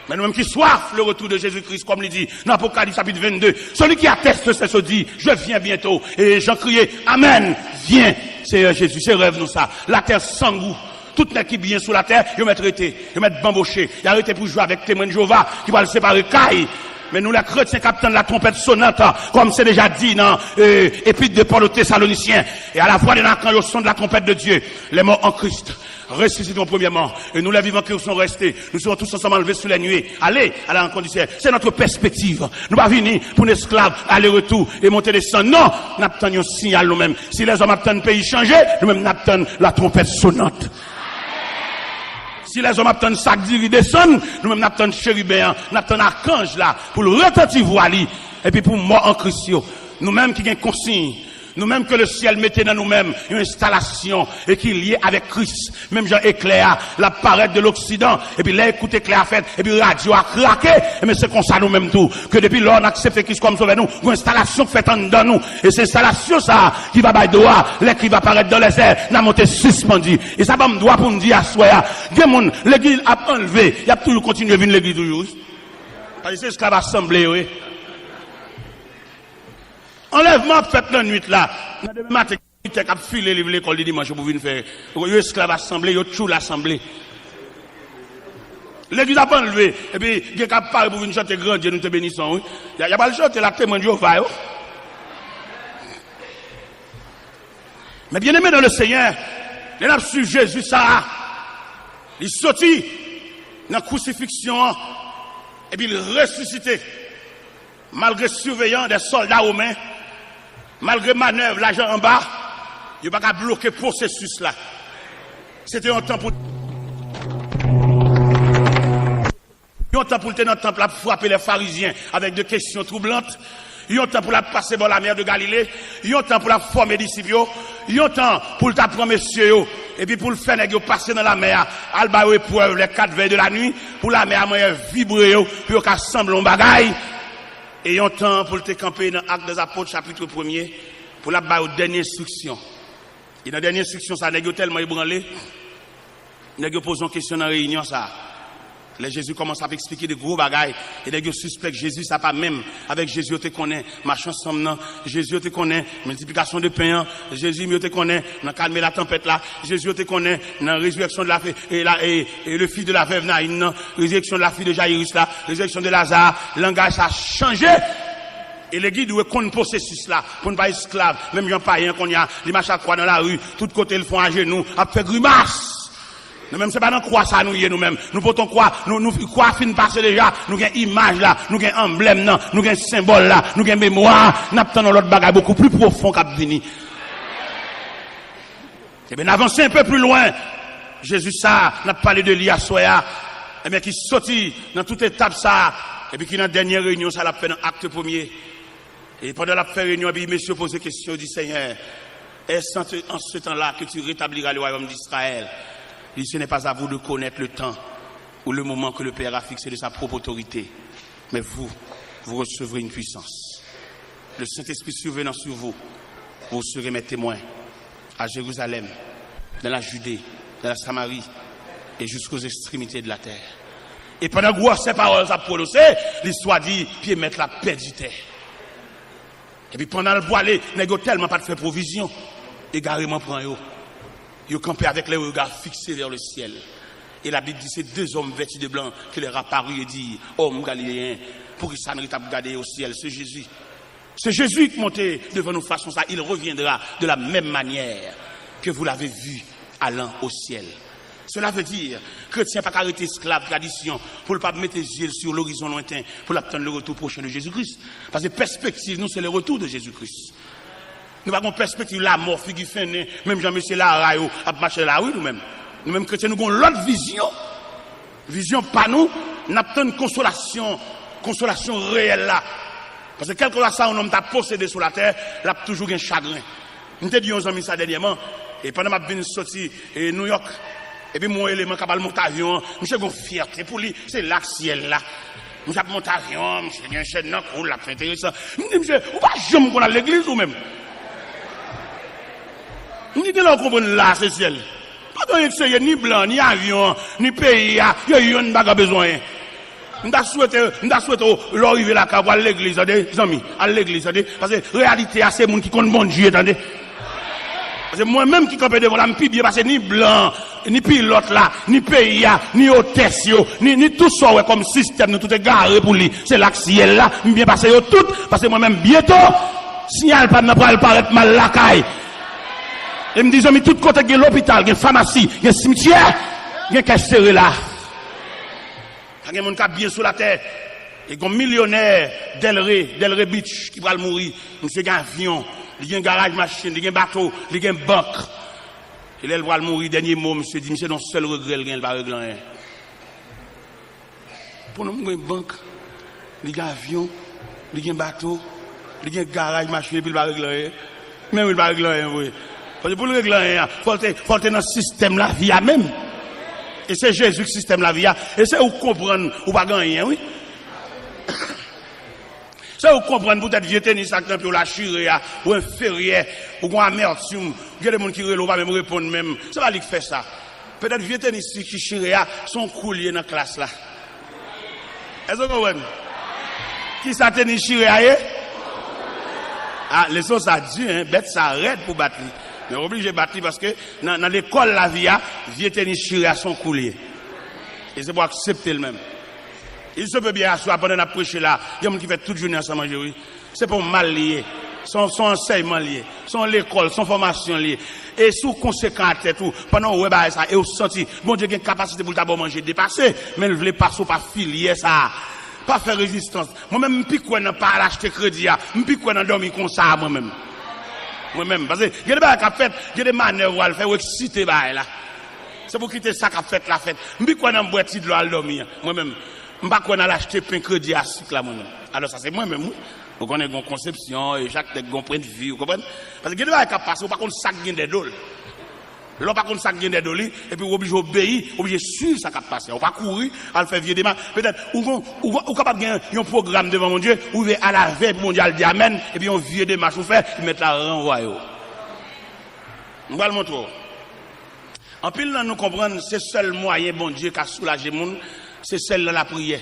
Mais nous-mêmes qui soif le retour de Jésus-Christ, comme il dit dans Apocalypse chapitre 22, celui qui atteste c'est ce dit, je viens bientôt. Et Jean criait, Amen, viens, Seigneur Jésus, c'est rêve nous ça. La terre sans goût. Toute l'équipe bien sous la terre, ils mettent arrêté, ils mettent bamboché, ils arrêté pour jouer avec témoin de Jéhovah, qui va le séparer caille. Mais nous, les chrétiens, capitaine de la trompette sonnante, comme c'est déjà dit dans Épître de Paul aux Thessaloniciens, et à la fois quand ils son de la trompette de Dieu, les morts en Christ ressusciteront premièrement, et nous les vivants qui sont restés, nous serons tous ensemble enlevés sous les nuées. Allez à la rencontre du ciel. C'est notre perspective. Nous ne pas venir pour un esclave aller-retour et monter descendre. Non, nous attendons un signal nous-mêmes. Si les hommes attendent le pays changer, nous-mêmes nous attendons la trompette sonnante. Si les hommes attendent sac d'iri descendre, nous-mêmes nous attendons chérubin, nous attendons archange là, pour le retentir voile, et puis pour mort en Christ. Nous-mêmes qui avons consigne, nous-mêmes que le ciel mettait dans nous-mêmes une installation et qui est liée avec Christ. Même Jean éclair, la parade de l'Occident, et puis là, écoute éclair fait, et puis radio a craqué, mais c'est comme ça nous-mêmes tout, que depuis lors, on accepte Christ comme sauveur nous, une installation faite en dedans nous, et c'est installation ça, qui va bailler droit, qui va apparaître dans les airs, n'a monté suspendu. Et ça va me droit pour me dire à soi, l'église a enlevé, il y a toujours continué à venir l'église toujours. Parce que c'est ce qu'on va assembler, oui. Enlèvement fait la nuit là. Dans le matin, il a filé l'école du dimanche pour venir faire. Il y a esclave assemblée, il y a tout l'assemblée. L'église a pas enlevé. Et puis, il y a parlé pour venir chanter grand Dieu, nous te bénissons. Il n'y a pas le chanter la témoin de Jéhovah. Mais bien aimé dans le Seigneur, il a su Jésus ça. Il sortit dans la crucifixion et puis il ressuscité. Malgré surveillance des soldats romains, malgré manœuvre, l'argent en bas, il n'y a pas qu'à bloquer le processus là. C'était un temps pour. Il y a un temps pour le tenir dans le temple pour frapper les pharisiens avec des questions troublantes. Il y a un temps pour la passer dans la mer de Galilée. Il y a un temps pour la former des disciples. Il y a un temps pour le t'apprendre messieurs. Et puis pour le faire passer dans la mer, alba épreuve les 4 veilles de la nuit, pour la mer vibrer, puis qu'à sembler un bagaille. Et il y a un temps pour te camper dans l'Acte des Apôtres, chapitre 1er, pour la dernière instruction. Et dans la dernière instruction, ça n'a pas tellement ébranlé. Il n'a pas posé une question dans la réunion, ça. Là, Jésus commence à expliquer des gros bagailles. Et les gens suspectent que Jésus, ça pas même. Avec Jésus, te connaît. Marchand ensemble, Jésus, te connaît. Multiplication de pain. Jésus, te connaît. Dans calmer la tempête là. Jésus, te connaît. Dans la résurrection de la fille. Et le fils de la veuve Naïn. Résurrection de la fille de Jairus là. Résurrection de Lazare. Le langage a changé. Et les guides doivent connaître le processus là. Pour ne pas être esclave. Même Jean Païen qu'on y a. Les marches à croix dans la rue. Tout côté, ils font à genoux. À faire grimace. Nous-mêmes, c'est pas dans quoi ça nous y est nous-mêmes. Nous potons quoi, nous quoi fin passer déjà, nous avons image là, nous avons emblème là, nous avons symbole là, nous avons mémoire, nous avons l'autre bagage beaucoup plus profond qu'à venir. Et bien, avancer un peu plus loin. Jésus ça, n'a parlé de lui à Soya, et bien qui sortit dans toute étape ça, et puis qui dans la dernière réunion, ça l'a fait dans l'acte 1er. Et pendant la réunion, puis monsieur pose la question du Seigneur, est-ce en ce temps-là que tu rétabliras le royaume d'Israël? Et ce n'est pas à vous de connaître le temps ou le moment que le Père a fixé de sa propre autorité. Mais vous recevrez une puissance. Le Saint-Esprit survenant sur vous, vous serez mes témoins à Jérusalem, dans la Judée, dans la Samarie et jusqu'aux extrémités de la terre. Et pendant que ces paroles à prononcer, l'histoire dit, puis mettre la paix du terre. Et puis pendant le voilé, il n'y a tellement pas de faire provision. Égarément prend eux. Ils campaient avec les regards fixés vers le ciel. Et la Bible dit, c'est deux hommes vêtus de blanc qui leur apparut et dit, homme galiléen, pour qu'ils s'en regarder au ciel, c'est Jésus. C'est Jésus qui montait devant nous façon ça. Il reviendra de la même manière que vous l'avez vu allant au ciel. Cela veut dire que chrétien pas arrêter esclave tradition pour ne pas mettre les yeux sur l'horizon lointain pour attendre le retour prochain de Jésus-Christ. Parce que perspective, nous, c'est le retour de Jésus-Christ. Nous n'avons pas perspective la mort, figure fin, même Jean-Monsieur Larayo a marché la rue nous-mêmes. Nous-mêmes chrétiens, nous avons l'autre vision. Vision pas nous, nous avons une consolation réelle là. Parce que quelque chose ça, un homme t'a possédé sur la terre, il a toujours un chagrin. Nous t'ai dit aux amis ça dernièrement, et pendant que je suis sorti à New York, et puis mon élément capable de monter avion, je suis une fierté pour lui, c'est là le ciel là. Je suis monté avion, je suis un chaîne là, cool, là, c'est intéressant. Je me dis, monsieur, ou pas jamais qu'on a l'église ou même? Je me dis, là, on comprend là, c'est ciel. Pas de c'est ni blanc, ni avion, ni pays, il y a une bague à besoin. Nous souhaité l'arrivée là, à l'église, les amis, à l'église, parce que la réalité, c'est les gens qui connaissent bon Dieu, attendez. Parce que moi-même qui campé devant la bien parce que ni blanc, ni pilote là, ni pays, ni hôtesse, ni tout ça ouais, comme système, nous tout est garé pour lui. C'est là que ciel là, bien passé tout, parce que moi-même bientôt, signal pas me paraître mal la caille. Et me disent, mais tout côté il y a l'hôpital, il y a pharmacie, il y a cimetière, il y a cache serré là. Il y a des gens qui sont bien sur la terre. Il y a un millionnaire Delray Beach qui va mourir. Monsieur il y a un avion, il y a un garage machine, il y a un bateau, il y a une banque. Et là, il va mourir, dernier mot, monsieur dit, monsieur, non, seul regret, il ne va pas régler rien. Pour nous, il y a une banque, il y a un avion, il y a un bateau, il y a un garage machine, et puis il va régler rien. Même il va régler rien, oui. Parce que pour le régler rien, il faut être dans le système la vie même. Et c'est Jésus qui système la vie. Et c'est où comprendre ou pas gagner, oui. C'est où comprendre peut-être vieux tennis ou la chirée ou un ferrier ou un amertume. Il y a des gens qui ne vont pas même répondre même. C'est pas lui qui fait ça. Peut-être vieux tennis qui chirée sont couliers dans la classe là. Est-ce que vous comprenez? Qui ça tennis chirée? Ah, les choses ça dit, hein, bête ça arrête pour battre. Mais obligé de battre parce que dans l'école la vie, vieux tennis chiré à son coulier. Et c'est pour accepter le même. Il se peut bien asseoir pendant la prêche là. Il y a des gens qui font toute journée ensemble manger, oui. C'est pour mal lié. Son enseignement lié. Son l'école, son formation lié. Et sous conséquent à tête tout, pendant que vous ça, et vous sentez, bon Dieu, il y a une capacité pour d'abord manger dépassé, mais vous voulez pas filier ça. Pas faire résistance. Moi-même, je ne peux pas acheter crédit. Je ne peux pas dormir comme ça moi-même. Moi-même, parce que il y a des choses qui fait, il y a des manières où elle fait exciter là. C'est pour quitter ça qu'a fait la fête. Je ne peux pas boire de l'eau à dormir. Moi-même, je ne peux pas acheter pain crédit à cycle là moi-même. Alors ça c'est moi-même. Vous connaissez une conception et chaque tête un point de vue, vous comprenez? Parce que il y a des choses qui passent, par contre ça gagne des dollars. Là, par contre, ça gagne des dollars, et puis, vous obligez d'obéir, obligé de suivre ça qui passe. On va courir, à le faire vieux démarre. Peut-être, ou capable de gagner un programme devant mon Dieu, ou à la veille, pour mon Dieu, dit amen, et puis on vieux démarche, ou fait, ils mettent la renvoyer. On va le montrer. En pile, nous comprenons, c'est seul moyen, bon Dieu, qui a soulagé le monde, c'est celle dans la prière.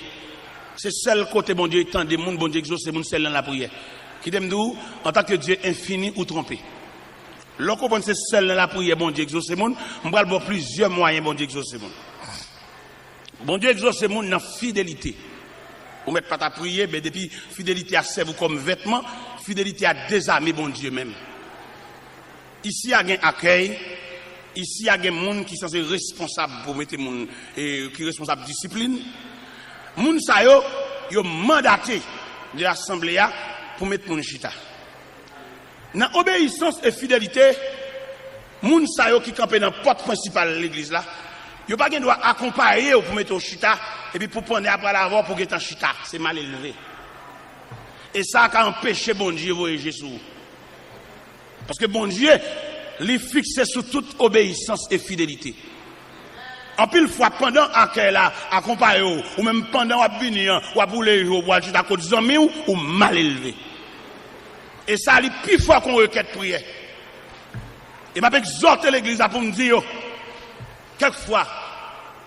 C'est seul côté, bon Dieu, tant des monde, bon Dieu, exauce, c'est celle dans la prière. Qui t'aime d'où, en tant que Dieu infini ou trompé. Lorsqu'on pense seul dans la prière, bon Dieu exauce le monde, on va avoir plusieurs moyens, bon Dieu exauce le monde. Bon Dieu exauce le monde dans la fidélité. Vous ne mettez pas ta prière, mais depuis fidélité à servir comme vêtement, fidélité à désarmer bon Dieu même. Ici, il y a un accueil, ici, il y a des gens qui sont responsables pour mettre les gens, qui sont responsables de discipline. Les gens, ils ont mandaté de l'Assemblée pour mettre les gens chita. Dans obéissance et fidélité, moun sa yo qui campé dans la porte principale de l'église là, yo pas gen doit accompagner pour mettre au chita et puis pour prendre après l'avoir pour get en chita, c'est mal élevé. Et ça a empêché bon Dieu voyer Jésus. Parce que bon Dieu les fixe sur toute obéissance et fidélité. En pile fois pendant accueil là, accompagner ou même pendant à venir ou à bouler ou à chita côté zami ou mal élevé. Et ça, c'est plus fort qu'on requête prière. Et m'a exhorté l'église pour me dire, quelquefois,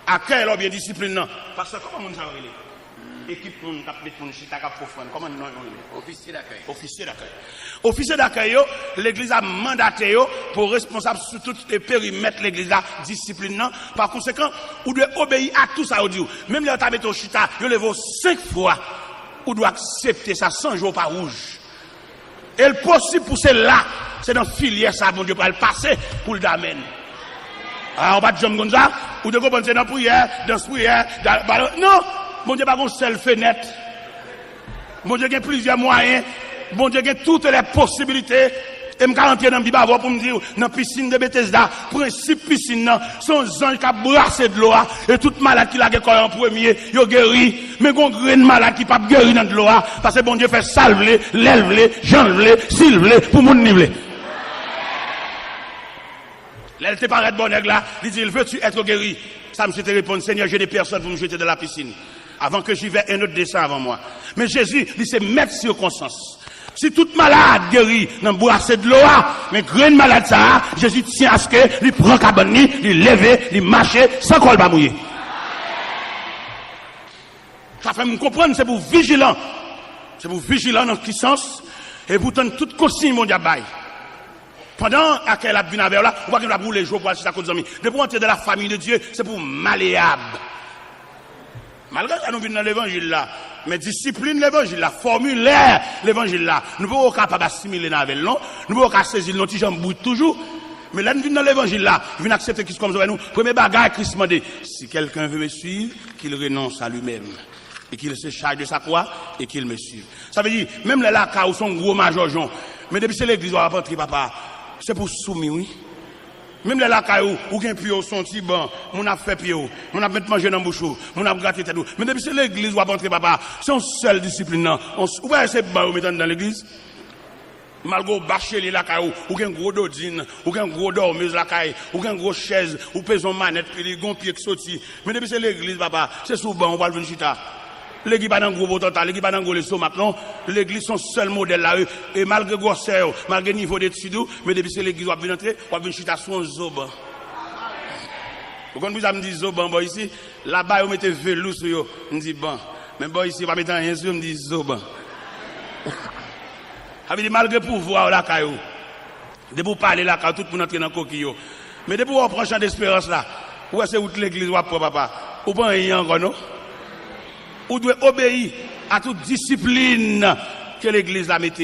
à quelle bien discipline, non. Parce que comment on s'en relève? équipe moun k'ap met moun chita k'ap profane. Comment non? Officier d'accueil. Officier d'accueil. Officier d'accueil, l'église a mandaté pour responsable sur tout le périmètre l'église a discipline. Par conséquent, vous devez obéir à tout ça. Même les avez au chita, vous levez 5 fois. Vous devez accepter ça 100 jours par rouge. Et le possible pour cela, c'est dans filière ça, mon Dieu, pour le passer pour le damen. Ah, on va dire comme ça, ou de comprendre c'est dans prière, dans prière, non, mon Dieu, pas une seule fenêtre. Mon Dieu, il y a plusieurs moyens. Mon Dieu, il y a toutes les possibilités. Et je vais rentrer dans le Bible pour me dire, dans la piscine de Bethesda, principe piscine, son ange qui a brassé de l'eau, et toute malade qui l'a guéri en premier, il a guéri. Mais il y a un grain de malade qui n'a pas guéri dans de l'eau, parce que bon Dieu fait salver, l'élève, j'enlève, s'il pour mon niveau. Là, elle te paraît bon nègre là, il dit, veux-tu être guéri? Ça me te répond, Seigneur, j'ai des personnes pour me jeter dans la piscine. Avant que j'y vais, un autre descend avant moi. Mais Jésus, il s'est mettre sur conscience. Si toute malade guérit dans le boisson de l'eau, mais grain malade ça, Jésus tient à ce que, il prend cabane, il lève, il marche, sans col pas mouiller. Ça fait me comprendre, c'est pour vigilant. C'est pour vigilant dans ce sens, et pour donner toute consigne, mon diable. Pendant qu'elle a bien avec là, on voit qu'elle a brûlé les jours pour assister à cause de amis. Depuis entrer dans la famille de Dieu, c'est pour malléable. Malgré ça, nous venons dans l'évangile là. Mais discipline l'évangile là, formulaire l'évangile là. Nous ne pouvons pas capable assimiler avec non. Nous ne pouvons pas saisir nos petits jambes bouillent toujours. Mais là, nous venons dans l'évangile là. Nous venons accepter Christ comme ça. Nous, premier bagage, Christ m'a dit, si quelqu'un veut me suivre, qu'il renonce à lui-même. Et qu'il se charge de sa croix et qu'il me suive. Ça veut dire, même les là, où sont gros majorgens. Mais depuis que c'est l'église, on va rentrer, papa. C'est pour soumis, oui. Même les lacailles où gain pio son petit banc, mon a fait pio, mon a mettre manger dans bouche, mon a gratté tête. Mais depuis c'est l'église où va rentrer papa, c'est une seule discipline non. On ouais c'est ba ou mettant dans l'église. Malgré bâcher les lacailles ou gain gros dodine, ou gain gros dormeuse lacaille, ou gain gros chaise, ou peson manette puis les gon pied qui sorti. Mais depuis c'est l'église papa, c'est souvent on va venir chita. L'église pas dans gros total, l'église pas dans gros les somac non, l'église son seul modèle là et malgré grosseur, malgré niveau d'études, mais depuis c'est l'église va venir entrer, va venir chita son zoban. Vous quand vous me dit zoban boy ici, là-bas vous mettez velours sur yo, me dit bon, mais boy ici va mettre rien sur me dit zoban. Avait dit malgré pouvoir là caillou. De pour parler là quand tout le monde entre dans coquillot. Mais de pour prendre champ d'espérance là, où est-ce que l'église va pour papa, ou pas rien encore non? Ou doit obéir à toute discipline que l'église la mette.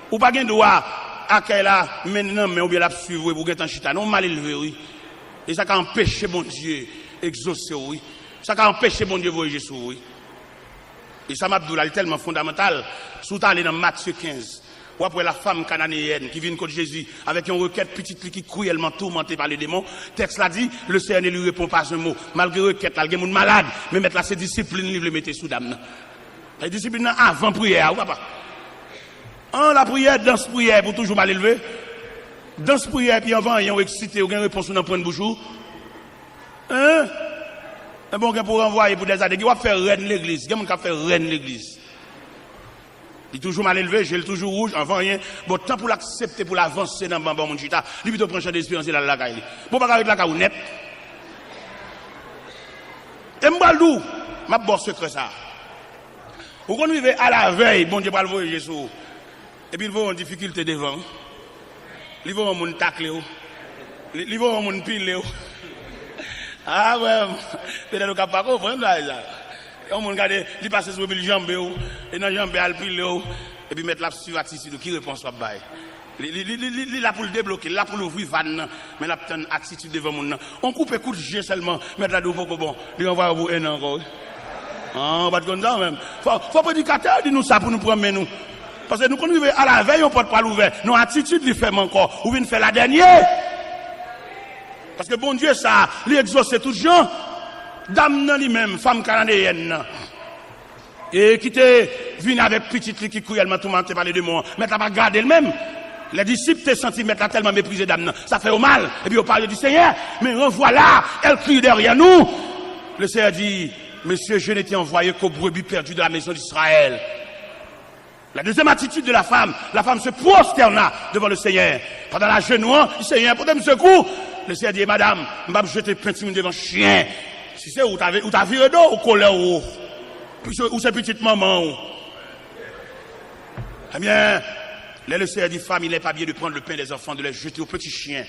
Ou pas gain droit à qu'elle a maintenant mais ou bien la suivre pour get en chita non mal élevé oui. Et ça qui empêche mon Dieu exaucer oui. Ça qui empêche mon Dieu voyager sur oui. Et ça m'abdoula est tellement fondamental. Sous aller dans Matthieu 15. Ou après la femme cananéenne qui vient contre Jésus avec une requête petite qui cruellement tourmentée par les démons. Texte l'a dit, le Seigneur ne lui répond pas un mot. Malgré requête, il y a des gens malades, mais mettre là ses disciplines, il le mettait sous dame. La discipline avant prière, ou pas? La prière, dans ce prière pour toujours mal élevé. Dans ce prière, puis avant, il y a excité, ou une réponse dans le point de bouche. Hein? Un bon gars pour renvoyer pour des années, il va faire reine l'église. Il y a des gens qui faire reine l'église. Il est toujours mal élevé, j'ai le toujours rouge, avant rien. Bon, tant pour l'accepter, pour l'avancer dans le bambam, mon chita, lui, plutôt prendre champ d'espérance, il a la caille. Bon, pas avec la caille net. Et m'baldou, ma bosse secret ça. Ou quand on arrive à la veille, bon Dieu, pas le voyager Jésus. Et puis, il va en difficulté devant. Il va en moun tacle, il va en moun pile. Ah, ouais, peut-être qu'on ne peut pas comprendre ça. On m'a regardé, il passe sur le jambe, et dans le jambe, il pile, et puis mettre la sur attitude, qui répond soit bail. Il là pour le débloquer, là pour l'ouvrir van, mais la petite attitude devant mon. On coupe un coup de jet seulement, mettre la dos pour que bon, lui envoie vous un encore. Ah, on va te comme ça même. Faut prédicateur dire nous ça pour nous prendre nous. Parce que nous quand nous arrivons à la veille, on porte pas l'ouvert. Nos attitudes lui fait encore, ou vient faire la dernière. Parce que bon Dieu ça, lui exauce tout gens. Dame nan lui-même, femme cananéenne. Et qui te vient avec petite qui cruellement tourmentée par les démons. Mais t'as pas gardé le même. Les disciples te senti mettre tellement méprisé dame. Ça fait au mal. Et puis on parle du Seigneur. Mais revoilà, elle crie derrière nous. Le Seigneur dit, Monsieur, je n'étais envoyé qu'aux brebis perdues de la maison d'Israël. La deuxième attitude de la femme se prosterna devant le Seigneur. Pendant la genouant, le Seigneur, pour me secouer. Le Seigneur dit, Madame, je vais jeter peinture devant chien. Si c'est où t'as viré d'eau ou colère ou Ou c'est petite maman. Eh bien, le Seigneur dit, femme, il n'est pas bien de prendre le pain des enfants, de les jeter aux petits chiens.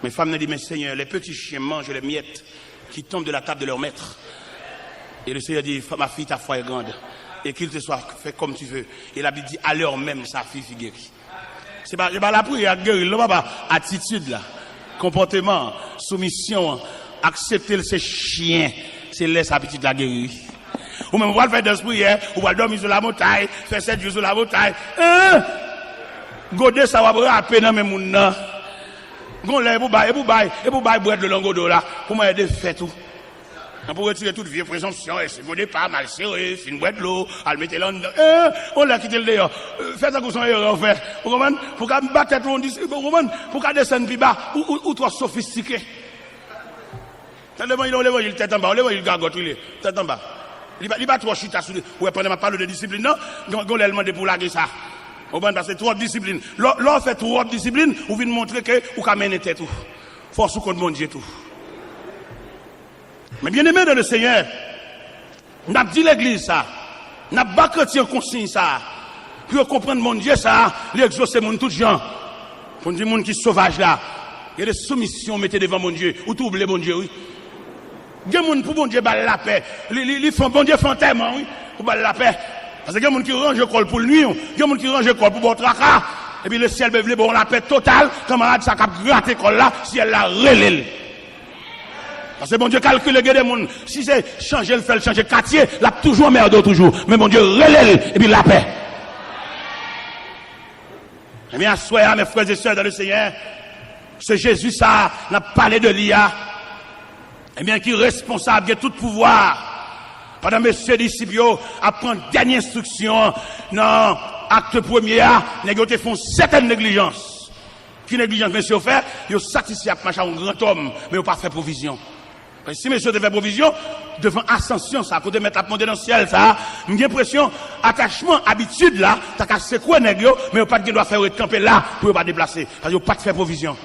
Mais femme ne dit, mais Seigneur, les petits chiens mangent les miettes qui tombent de la table de leur maître. Et le Seigneur dit, ma fille, ta foi est grande. Et qu'il te soit fait comme tu veux. Et la Bible dit, à l'heure même, sa fille fut guérie. C'est pas la prière guérir, là, pas attitude, là. Comportement, soumission, accepter ces chiens, c'est laisser sa petite la guérir. Ou même, on va faire des prières, on va dormir sur la montagne, faire 7 jours sur la montagne. Godé, ça va rapper dans mes mouns. Gon là, et pour bailler boire de l'angodo là, pour moi, aider faire tout. On peut retirer toute vieille présomption, et c'est mon départ, mal serré, fin boire de l'eau, à le mettre là dedans. On l'a quitté le dehors. Faites ça comme son erreur, fait. Vous comprenez? Pour qu'à battre tête, on dit, vous comprenez? Pour qu'à descendre plus bas, ou trop sophistiqué. Tellement il a l'évangile tête en bas, l'évangile gargote, il est tête en bas. Il va trop chita sur lui. Ouais, pendant ma parole de discipline, non? On l'a demandé pour laguer ça. Au bon, parce que trop de discipline. L'on fait trop de discipline, ou vient montrer que vous pouvez mener tête tout. Force ou contre mon Dieu tout. Mais bien aimé dans le Seigneur, n'a dit l'église ça, n'a pas chrétien consigne ça, pour comprendre mon Dieu ça, l'exaucer mon tout gens, pour dire mon qui sauvage là, il y a des soumissions mettez devant mon Dieu, ou tout oublier mon Dieu, oui. Il y a des gens pour mon Dieu balle la paix, ils font bon Dieu fantôme, oui, pour balle la paix. Parce qu'il y a des gens qui rangent le col pour le nuit, il y a des gens qui rangent le col pour votre tracas, et puis le ciel veut bon la paix totale, camarade, ça cap gratter col là, si elle la relève. Parce que bon Dieu calcule les gens, si c'est changer le fait, changer quartier, là toujours merde toujours. Mais bon Dieu relève et puis la paix. Eh bien, soyez mes frères et sœurs dans le Seigneur, ce Jésus ça n'a parlé de l'IA. Eh bien, qui est responsable de tout pouvoir. Pendant messieurs disciples, à prendre dernière instruction, non, acte premier, les gens font certaines négligences. Qui négligence, monsieur, fait, ils sont satisfaits à marcher un grand homme, mais ils n'ont pas fait provision. Si monsieur devait provision, devant ascension, ça, à côté de mettre la monter dans le ciel, ça, j'ai l'impression, attachement, habitude, là, t'as qu'à secouer, nègre, mais pas de doit faire camper là, pour ne pas déplacer. Parce que pas de faire provision.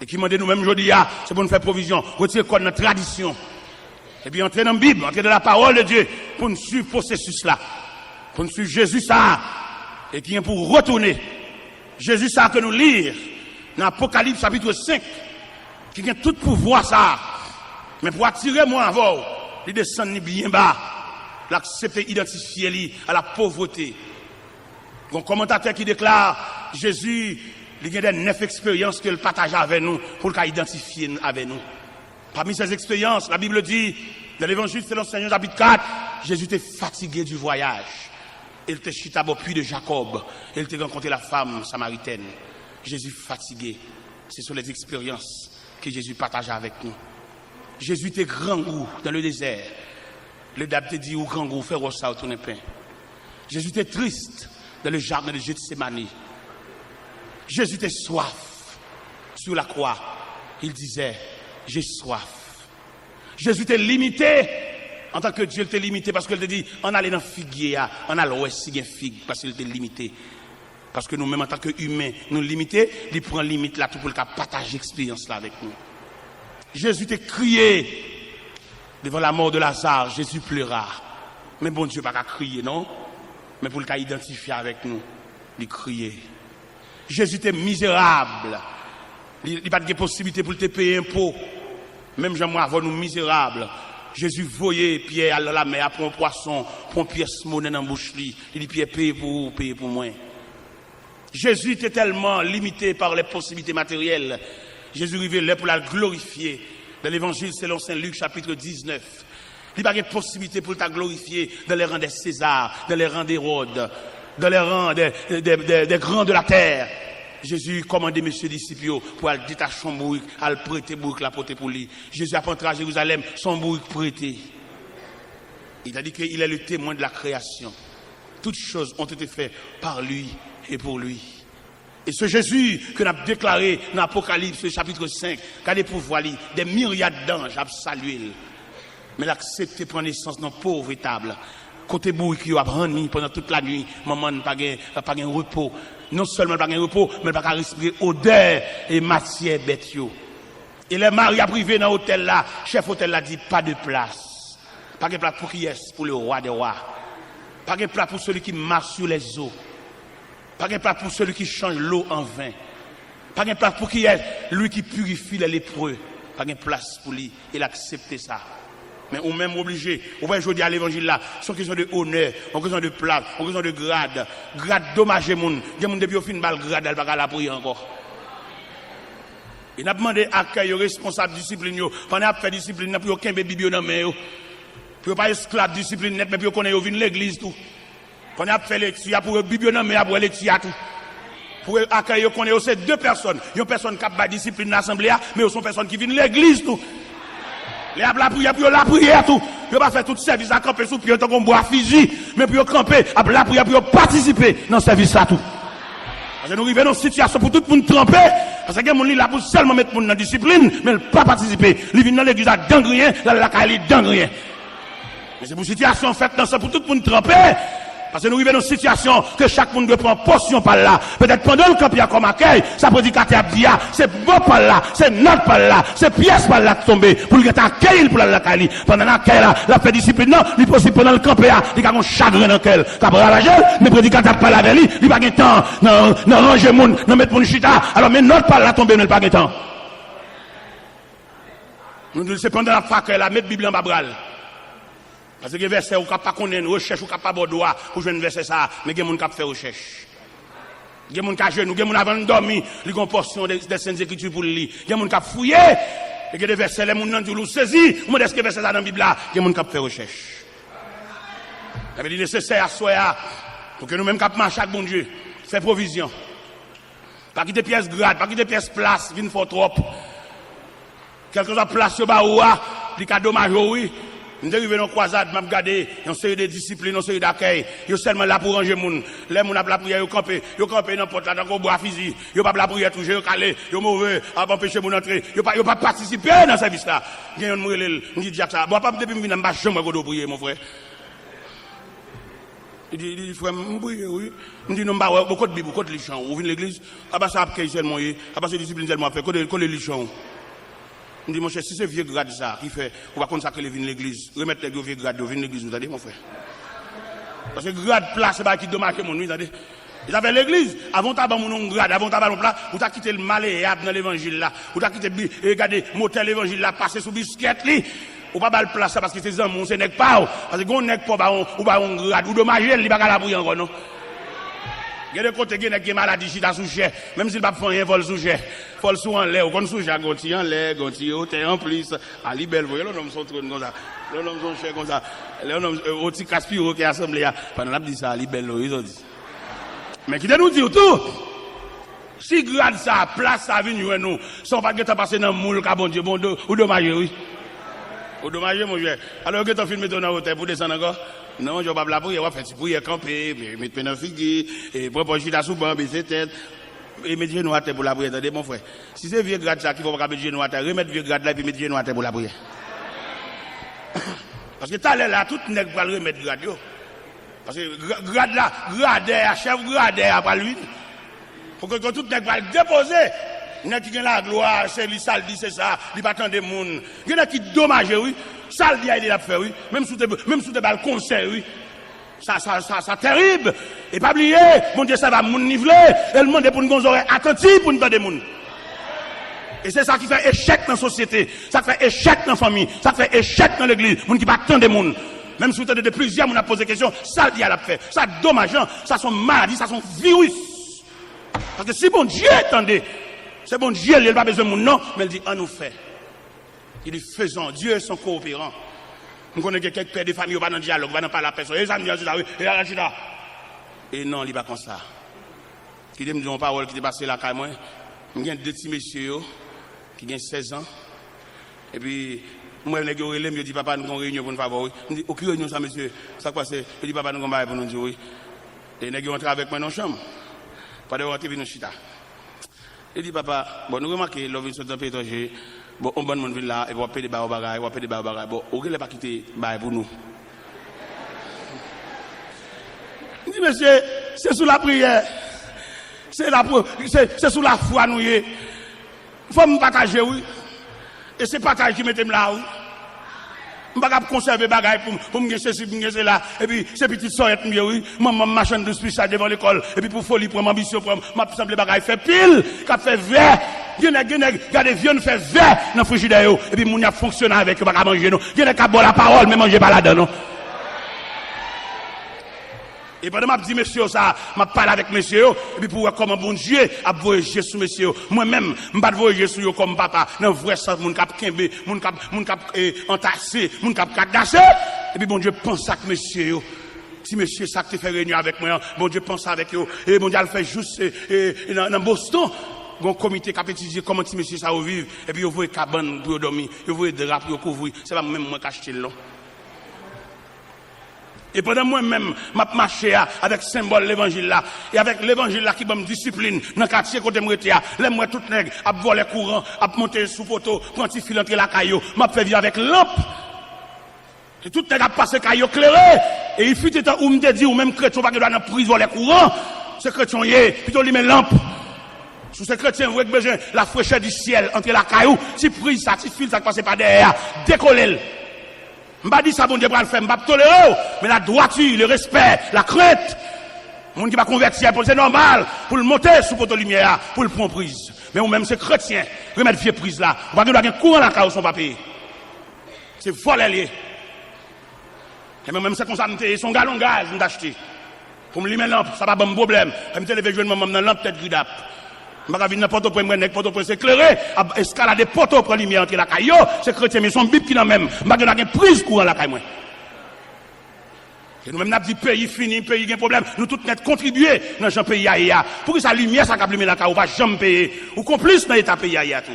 Et qui m'a dit nous-mêmes aujourd'hui, c'est pour nous faire provision. Retirer quoi de notre tradition. Et puis entrer dans la Bible, entrer dans la parole de Dieu, pour nous suivre le processus là. Pour nous suivre Jésus, ça, et qui est pour retourner. Jésus, ça, que nous lire, dans l'Apocalypse, chapitre 5, qui a tout pouvoir, ça. Mais pour attirer moi avant, il descend bien bas, l'accepter, identifier lui à la pauvreté. Un commentateur qui déclare, Jésus, il y a des 9 expériences qu'il partage avec nous, pour qu'il identifie avec nous. Parmi ces expériences, la Bible dit, dans l'évangile selon Saint Jean chapitre 4, Jésus était fatigué du voyage. Il était chita au puits de Jacob. Il était rencontré la femme samaritaine. Jésus fatigué. Ce sont les expériences que Jésus partage avec nous. Jésus était grand goût dans le désert. Le dab te dit, ou grand goût, faire ça, ou tourner pain. Jésus était triste dans le jardin de Gethsémani. Jésus était soif sur la croix. Il disait, j'ai soif. Jésus était limité. En tant que Dieu, il était limité parce qu'il te dit, on allait dans le figuier, on allait ouais, si il figue, parce qu'il était limité. Parce que nous-mêmes, en tant qu'humains, nous limités, il prend limite là, tout pour le cas partager l'expérience là avec nous. Jésus t'a crié devant la mort de Lazare, Jésus pleura. Mais bon Dieu, pas qu'à crier, non? Mais pour le cas identifier avec nous, il criait. Jésus était misérable. Il n'y a pas de possibilité pour te payer un pot. Même j'aimerais avoir nous misérables. Jésus voyait Pierre à la mer, pour un poisson, pour une pièce monnaie dans la bouche. Il dit Pierre, paye pour moi. Jésus était tellement limité par les possibilités matérielles. Jésus arrivait là pour la glorifier. Dans l'évangile selon Saint Luc, chapitre 19. Il n'y a pas de possibilité pour la glorifier dans les rangs des Césars, dans les rangs d'Hérode, dans les rangs des grands de la terre. Jésus commandait messieurs disciples pour aller détacher son bourrique, aller prêter bourrique la porter pour lui. Jésus a entré à Jérusalem, son bourrique prêté. Il a dit qu'il est le témoin de la création. Toutes choses ont été faites par lui et pour lui. Et ce Jésus que nous avons déclaré dans l'Apocalypse, chapitre 5, qu'à des pouvoirs, des myriades d'anges ont salué. Mais l'accepter prendre naissance dans pauvre table. Côté bourrique, il a brandi pendant toute la nuit. Maman n'a pas de repos. Non seulement pas de repos, mais pas de respirer odeur et matière bête. Et les maris a privé dans l'hôtel là, chef hôtel là dit pas de place. Pas de plat pour qui est pour le roi des rois. Pas de plat pour celui qui marche sur les eaux. Pas de plat pour celui qui change l'eau en vin. Pas de plat pour qui est lui qui purifie les lépreux. Pas de place pour lui. Il accepte ça. Mais on même obligé. On va aujourd'hui à l'évangile là. C'est une question de honneur, une question de place, une question de grade. Grade dommage les gens. Les gens depuis au fin balle grade, elle va pas la prier encore. Il a demandé à accueil responsable discipline yo. Pendant a fait discipline pour aucun bébé bio dans main yo. Pour pas esclave discipline net mais pour connaître venir l'église tout. Pendant a fait lecture pour bibio dans main pour lecture tout. Pour accueillir connaître c'est deux personnes. Une personne qui a discipline dans l'assemblée mais sont personnes qui viennent l'église tout. Les la prière pour la prière tout. Ils pas faire tout service à camper sous pied tant qu'on boit fusil mais pour camper à la prière pour participer dans service là tout. Parce que nous arrivons dans une situation pour tout le monde tremper. Parce que les gens là pour seulement mettre dans la discipline, mais ne pas participer. Ils viennent dans l'église à dangrien, dans la caille dangrien. Mais c'est pour une situation faite dans ça pour tout le monde tremper. Parce que nous arrivons dans une situation que chaque monde doit prendre portion par là. Peut-être pendant le camp, il y a comme accueil, ça prédicateur a dit, c'est bon par là, c'est notre par là, c'est pièce par là qui tombe, pour le accueillir pour la caille. Pendant l'accueil là, la fait discipline, non, il possible pendant le camp, il y a un chagrin dans lequel, qu'après la gel, mais prédicateur parle avec lui, il n'y a pas de temps, non, ranger moun, non, mettre mon chita, alors, mais notre par là tombe, il n'y a pas de temps. Nous, c'est pendant la fac, là, mettre Bible en babral. Parce que les versets, ou pas connaître, recherche, ou pas droit pour jouer un verset ça, mais il y a des gens qui font recherche. Il y a des gens qui genoux, il y a des gens avant de dormir, ils ont une portion des Saintes Écritures pour le lire. Il y a des gens qui fouillé, et il y a des versets, les gens qui ont saisi, ou est-ce que les versets dans la Bible là, il y a des gens qui font recherche. Il est nécessaire à soi, pour que nous-mêmes qui marchons avec bon Dieu, faire provision. Pas quitter pièce grade, pas quitter pièce place, vine fort trop. Quelque chose à place au bas ou il y a dommage, oui. Nous arrivons dans la croisade, nous avons regardé, une série de disciplines, une série d'accueil. Ils sont seulement là pour ranger les gens. Les gens ont la prière, ils campent dans le porte, dans le bois physique. Ils n'ont pas la prière, toucher, ils calé, ils sont mauvais, ils empêcher les gens d'entrer. Ils n'ont pas participé dans ce service-là. Il y a un mourir, je dis ça. Bon, pas depuis que je viens dans ma chambre, je prier, mon frère. Il dit, frère, je prie, oui. Je dis, non, beaucoup de Bible, beaucoup de lichons. Vous venez de l'église, à ça, accueil seulement, à bas, discipline seulement, fait, que les lichons. Je dis, mon cher, si c'est vieux grade ça, qui fait, on va consacrer les vignes de l'église, remettre les vieux grades, les vignes de l'église, vous avez mon frère. Parce que grade place, c'est pas qui dommage mon nuit, vous avez. Ils avaient l'église, avant d'avoir mon grade, avant d'avoir mon plat, vous avez quitté le malléable dans l'évangile là, vous avez quitté, regardez, motel l'évangile là, passé sous biscuit li, ou pas le place parce que c'est un mon, c'est n'est pas, parce que on n'est pas, ou pas un grade, ou dommage, il va pas la prier encore, non? Il y a des côtés qui ont maladie chita sous cher, même s'il va pas rien vol sous cher. Vol sous en l'air, ou comme sous cher, gonti en l'air, gonti au terre en plus, à libelle, vous voyez, l'homme sont trop comme ça. L'homme sont chers comme ça. L'homme, au petit caspiro qui est assemblé, pendant la dit ça, à libelle, ils ont dit. Mais qui nous dit tout? Si grade ça, place ça, vient nous, sans pas que tu passes dans le moule, bon Dieu, bon Dieu, ou dommage, oui. Ou dommage, mon Dieu. Alors que tu filmes dans l'hôtel pour descendre encore? Non, je ne vais pas la prier, on va faire prier, camper, mettre un figuier, et proposer la soupe, baisser tête, et mettre genoux à terre pour la prière. Attendez, mon frère. Si c'est vieux grade ça, qu'il faut pas mettre genoux à terre, remettre vieux grade là, et puis mettre genoux à terre pour la prière. Parce que t'as là, tout n'est pas le remettre grade, yo. Parce que grade là, grade, chef grade, après lui. Pour que tout n'est pas le déposer. Il y a qui a la gloire, c'est lui, ça le dit, c'est ça, il pas tant de monde. Il y a qui dommage, oui. Ça le dit, il a fait, oui. Même sous des balles concert, oui. Ça, terrible. Et pas oublier, mon Dieu, ça va moun niveler. Et le monde est pour nous oreilles attentives pour nous donner des monde. Et c'est ça qui fait échec dans la société. Ça fait échec dans la famille. Ça fait échec dans l'église. Moun qui pas tant de monde. Même sous de plusieurs, on a posé des questions. Ça le dit, il a fait. Ça dommage, ça sont maladies, ça sont virus. Parce que si bon Dieu attendait, c'est bon Dieu, il n'a pas besoin de monde, non, mais il dit, en nous fait. Il dit, faisons, Dieu est son coopérant. Nous connaissons quelques pères de famille, on va dans le dialogue, on va dans pas la personne, et ça me dit, et non, il n'est pas comme ça. Qui dit, me dit une parole qui est passée là, quand même, il y a deux petits messieurs, qui ont 16 ans, et puis, moi, je me dis, papa, nous avons une réunion pour nous favoriser. Je dis, aucune réunion, ça, monsieur, ça quoi c'est? Je dis, papa, nous avons pour nous dire, oui. Et nous avons entré avec moi dans la chambre. Pas de rentrer, nous chita. Il dit, papa, bon, nous remarquons, l'homme vient sortir pétrolier, bon, on va venir là, et on va payer des barres au bagage, on va payer des barres au bagage. Bon, on ne va pas quitter barres pour nous. Il dit, monsieur, c'est sous la prière. C'est sous la foi, nous. Il faut me partager, oui. Et c'est partage qui mettez là, oui. Je ne peux pas conserver des choses pour me ceci, pour me là. Et puis, ces petites soeurs, oui, maman machin de spécial devant l'école. Et puis, pour folie, pour ambition, pour ma simple bagaille, fait pile, qui fait vert. Regardez, viande fait vert dans le frigidaire. Et puis, moun a fonctionné avec eux, pas manger, non. Il y a qui boire la parole, mais manger pas là-dedans, non. Et pendant que je dis, monsieur, ça, je parle avec monsieur, et puis pour voir comment bon Dieu a voyagé sur monsieur. Moi-même, je ne vais pas voyager sur eux comme papa, dans le vrai sens, mon cap kembe, mon cap entassé, mon cap cadassé. Et puis bon Dieu pense à monsieur. Si monsieur, ça te fait réunion avec moi, bon Dieu pense avec eux. Et bon Dieu, le fait juste dans Boston. Un comité qui a étudié comment si monsieur ça vivre. Et puis, vous voyez cabane pour dormir, vous voyez drap pour couvrir. C'est pas moi-même qui ai acheté le long. Et pendant moi-même, je marche avec le symbole de l'évangile là. Et avec l'évangile là qui me discipline dans le quartier côté de Mretia. L'aime-moi tout nègre, à voler courant, à monter sous poteau, prendre petit fil entre la caillou. Je fais vivre avec lampe. Et tout nègre a passé caillou clairé. Et il fut temps où me dit, ou même chrétien, pas que doit dans prison voler courant. Ce chrétien y est, plutôt lui met lampe. Sous ce chrétien, vous avez besoin de la fraîcheur du ciel entre la caillou. Si prise ça, si fil ça passe par derrière, décoller. Je ne pas dire ça, bon Dieu, pour le faire, je ne pas tolérer, mais la droiture, le respect, la crainte, mon qui va convertir, c'est normal, pour le monter sous votre lumière, pour le prendre prise. Mais ou même, c'est chrétien, remettre vieux prise là, on va avoir un courant dans la caille, son papier. C'est voler. Et même, c'est comme ça, son galon gaz, je acheté. Pour me limer lampe, ça va pas un problème. Je me lever, je vais me lampe tête gridap. Je vais venir n'importe où, pour s'éclairer, escalader poteau pour lumière entre la caillou, c'est chrétien, mais son bip qui n'a même, je vais avoir prise courant la caille. Et nous-mêmes, nous avons dit pays fini, pays qui a un problème, nous tous net contribuer dans ce pays aïe. Pour que sa lumière, ça capte la caille, ou pas jamais payer, ou complice dans l'état pays aïe tout.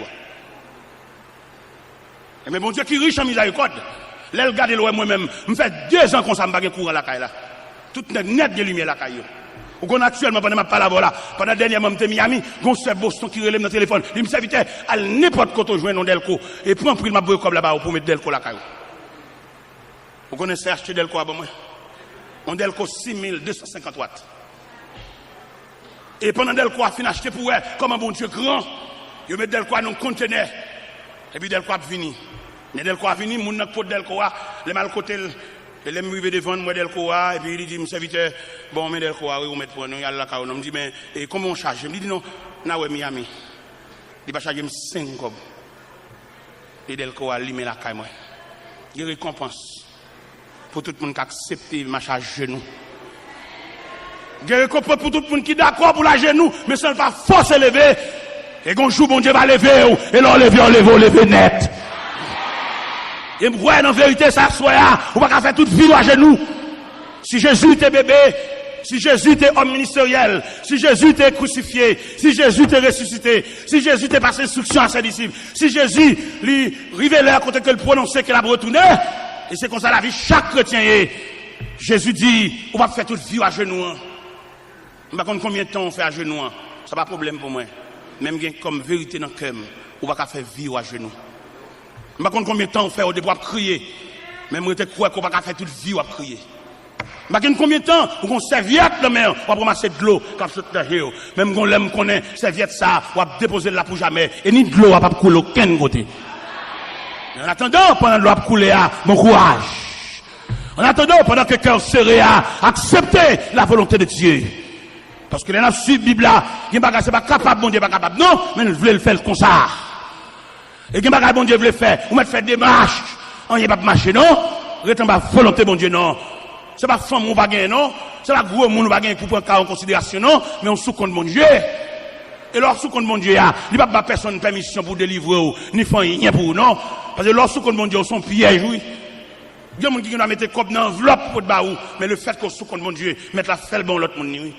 Et mais bon Dieu qui riche en miséricorde, là, regardez le moi-même, je fais 2 ans qu'on s'en bat courant la caille là. Tout net de lumière la caille. Ou qu'on actuellement, pendant ma parole là, pendant dernièrement, j'étais Miami, on se fait Boston qui relève dans le téléphone. Il me s'invitait à n'importe quoi, je joins dans Delco, et prend pris ma boue comme là-bas, pour mettre Delco la caille. Vous connaissez acheter Delco avant moi? On Delco 6250 watts. Et pendant Delco a fini acheter pour elle, comme un bon Dieu grand, il met Delco dans un conteneur. Et puis Delco a fini. Mais Delco a fini, mon n'a pas Delco a, les mal côté. Et là, je me devant moi Delco, et puis il dit, monsieur serviteur, bon, mais Delco, oui, vous mettez pour nous, il y a la caille. On me dit, mais comment on charge? Je me dis, non, non, Miami. Il va charger 5 cobs. Et Delco a limé la caille, moi. Il récompense pour tout le monde qui accepte ma charge genou. Il récompense pour tout le monde qui est d'accord pour la genou, mais ça ne va pas forcer lever. Et quand jour, bon Dieu va lever, et là, on lever net. Et moi, en vérité, ça soit, on va faire toute vie à genoux. Si Jésus était bébé, si Jésus était homme ministériel, si Jésus était crucifié, si Jésus était ressuscité, si Jésus était passé instruction à ses disciples, si Jésus lui révélait quand il prononçait qu'il a retourné, et c'est comme ça la vie, chaque chrétien est. Jésus dit, on va faire toute vie à genoux. Je ne sais pas combien de temps on fait à genoux. Ça n'a pas de problème pour moi. Même comme vérité dans le cœur, on va faire vie à genoux. Je ne sais pas combien de temps on fait au début à crier. Même je crois qu'on va faire toute vie à crier. Je ne sais pas combien de temps on serviette dans la main, on va ramasser de l'eau quand je suis là. Même quand on connaît serviette ça, on va déposer là pour jamais. Et ni de l'eau va pas couler aucun côté. En attendant, pendant que l'eau va couler, mon courage. En attendant, pendant que le cœur serré à accepter la volonté de Dieu. Parce que dans la suite Bible là, il n'est pas capable, bon Dieu pas capable. Non, mais il voulait le faire comme ça. Et qu'il n'y a pas bon Dieu veut faire, ou mettre faire des marches, on n'y a pas marcher, non? Rétant pas volonté, bon Dieu, non? C'est pas femme ou pas gagner, non? C'est pas gros monde ou pas gagner pour prendre cas en considération, non? Mais on sous compte bon Dieu. Et lorsque sous compte bon Dieu, il n'y a pas personne permission pour délivrer ou, ni faire rien pour, non? Parce que lorsque sous compte bon Dieu, son piège, oui. Il y a des gens qui ont mis comme dans l'enveloppe pour te baou, mais le fait qu'on sous compte bon Dieu, mettre la felle bon l'autre monde, oui.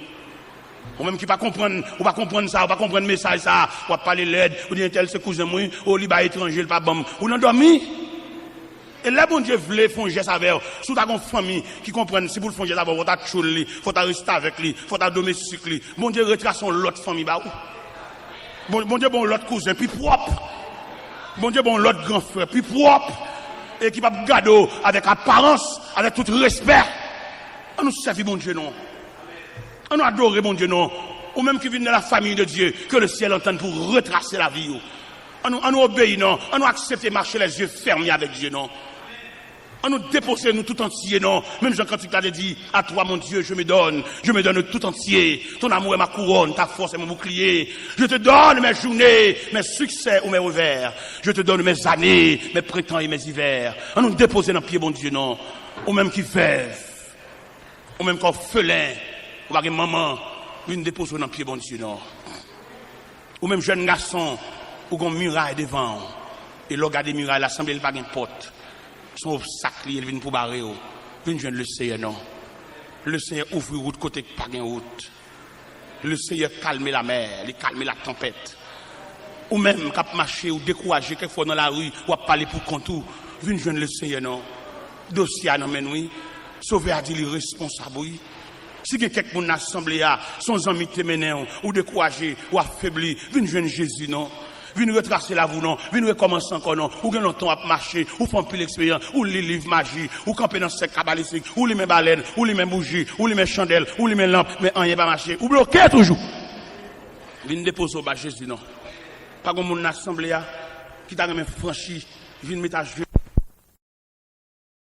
Ou même qui va comprendre, ou va comprendre ça, ou va comprendre le message ça, ou va parler l'aide, ou dire tel c'est cousin moi, ou liba étranger, le pas bon, ou non dormi. Et là, bon Dieu voulait faire un geste avec eux. Si tu as une famille qui comprend, si vous le faites avec vous, faut t'acheter lui, faut rester avec lui, faut domestiquer lui. Bon Dieu retrace l'autre famille, bah ou. Bon Dieu bon l'autre cousin, puis propre. Bon Dieu bon l'autre grand frère, puis propre. Et qui va garder avec apparence, avec tout respect. On nous servir bon Dieu non. On nous adore bon Dieu non. Ou même qui vient de la famille de Dieu, que le ciel entende pour retracer la vie. On nous obéit non. On nous accepte marcher les yeux fermés avec Dieu non. On nous dépose nous tout entier, non. Même Jean Cantique l'a dit, à toi mon Dieu, je me donne tout entier. Ton amour est ma couronne, ta force est mon bouclier. Je te donne mes journées, mes succès ou mes revers. Je te donne mes années, mes printemps et mes hivers. On nous dépose dans le pied, mon Dieu, non. Ou même qui veuve, ou même qu'orphelin, ou pas maman, nous dépose dans le pied, mon Dieu, non. Ou même jeune garçon, ou qu'on muraille devant. Et l'on regarde des murailles, l'assemblée, il n'y a pas de porte. Son obstacle, il vient pour barrer. Il vient le Seigneur, non. Le Seigneur ouvre route côté pas de route. Le Seigneur calme la mer, il calme la tempête. Ou même, quand marcher ou décourager quelquefois dans la rue, ou à parler pour contour, il vient le Seigneur, non. Dossier à nous, oui. Sauver à dire responsable, oui. Si quelqu'un dans l'assemblée a son ami téméné ou découragé ou affaibli, vient Jésus, non. Viens retracer la vous non, viens recommencer encore non, ou gagne longtemps à marcher, ou faire plus l'expérience, ou les livres magie, ou camper dans sec cabalistique, ou les mêmes baleines, ou les mêmes bougies, ou les mêmes chandelles, ou les mêmes lampes, mais rien pas marcher, ou bloquer toujours. Viens déposer au bas Jésus non. Pas comme mon assemblée qui t'a même franchi, viens mettre à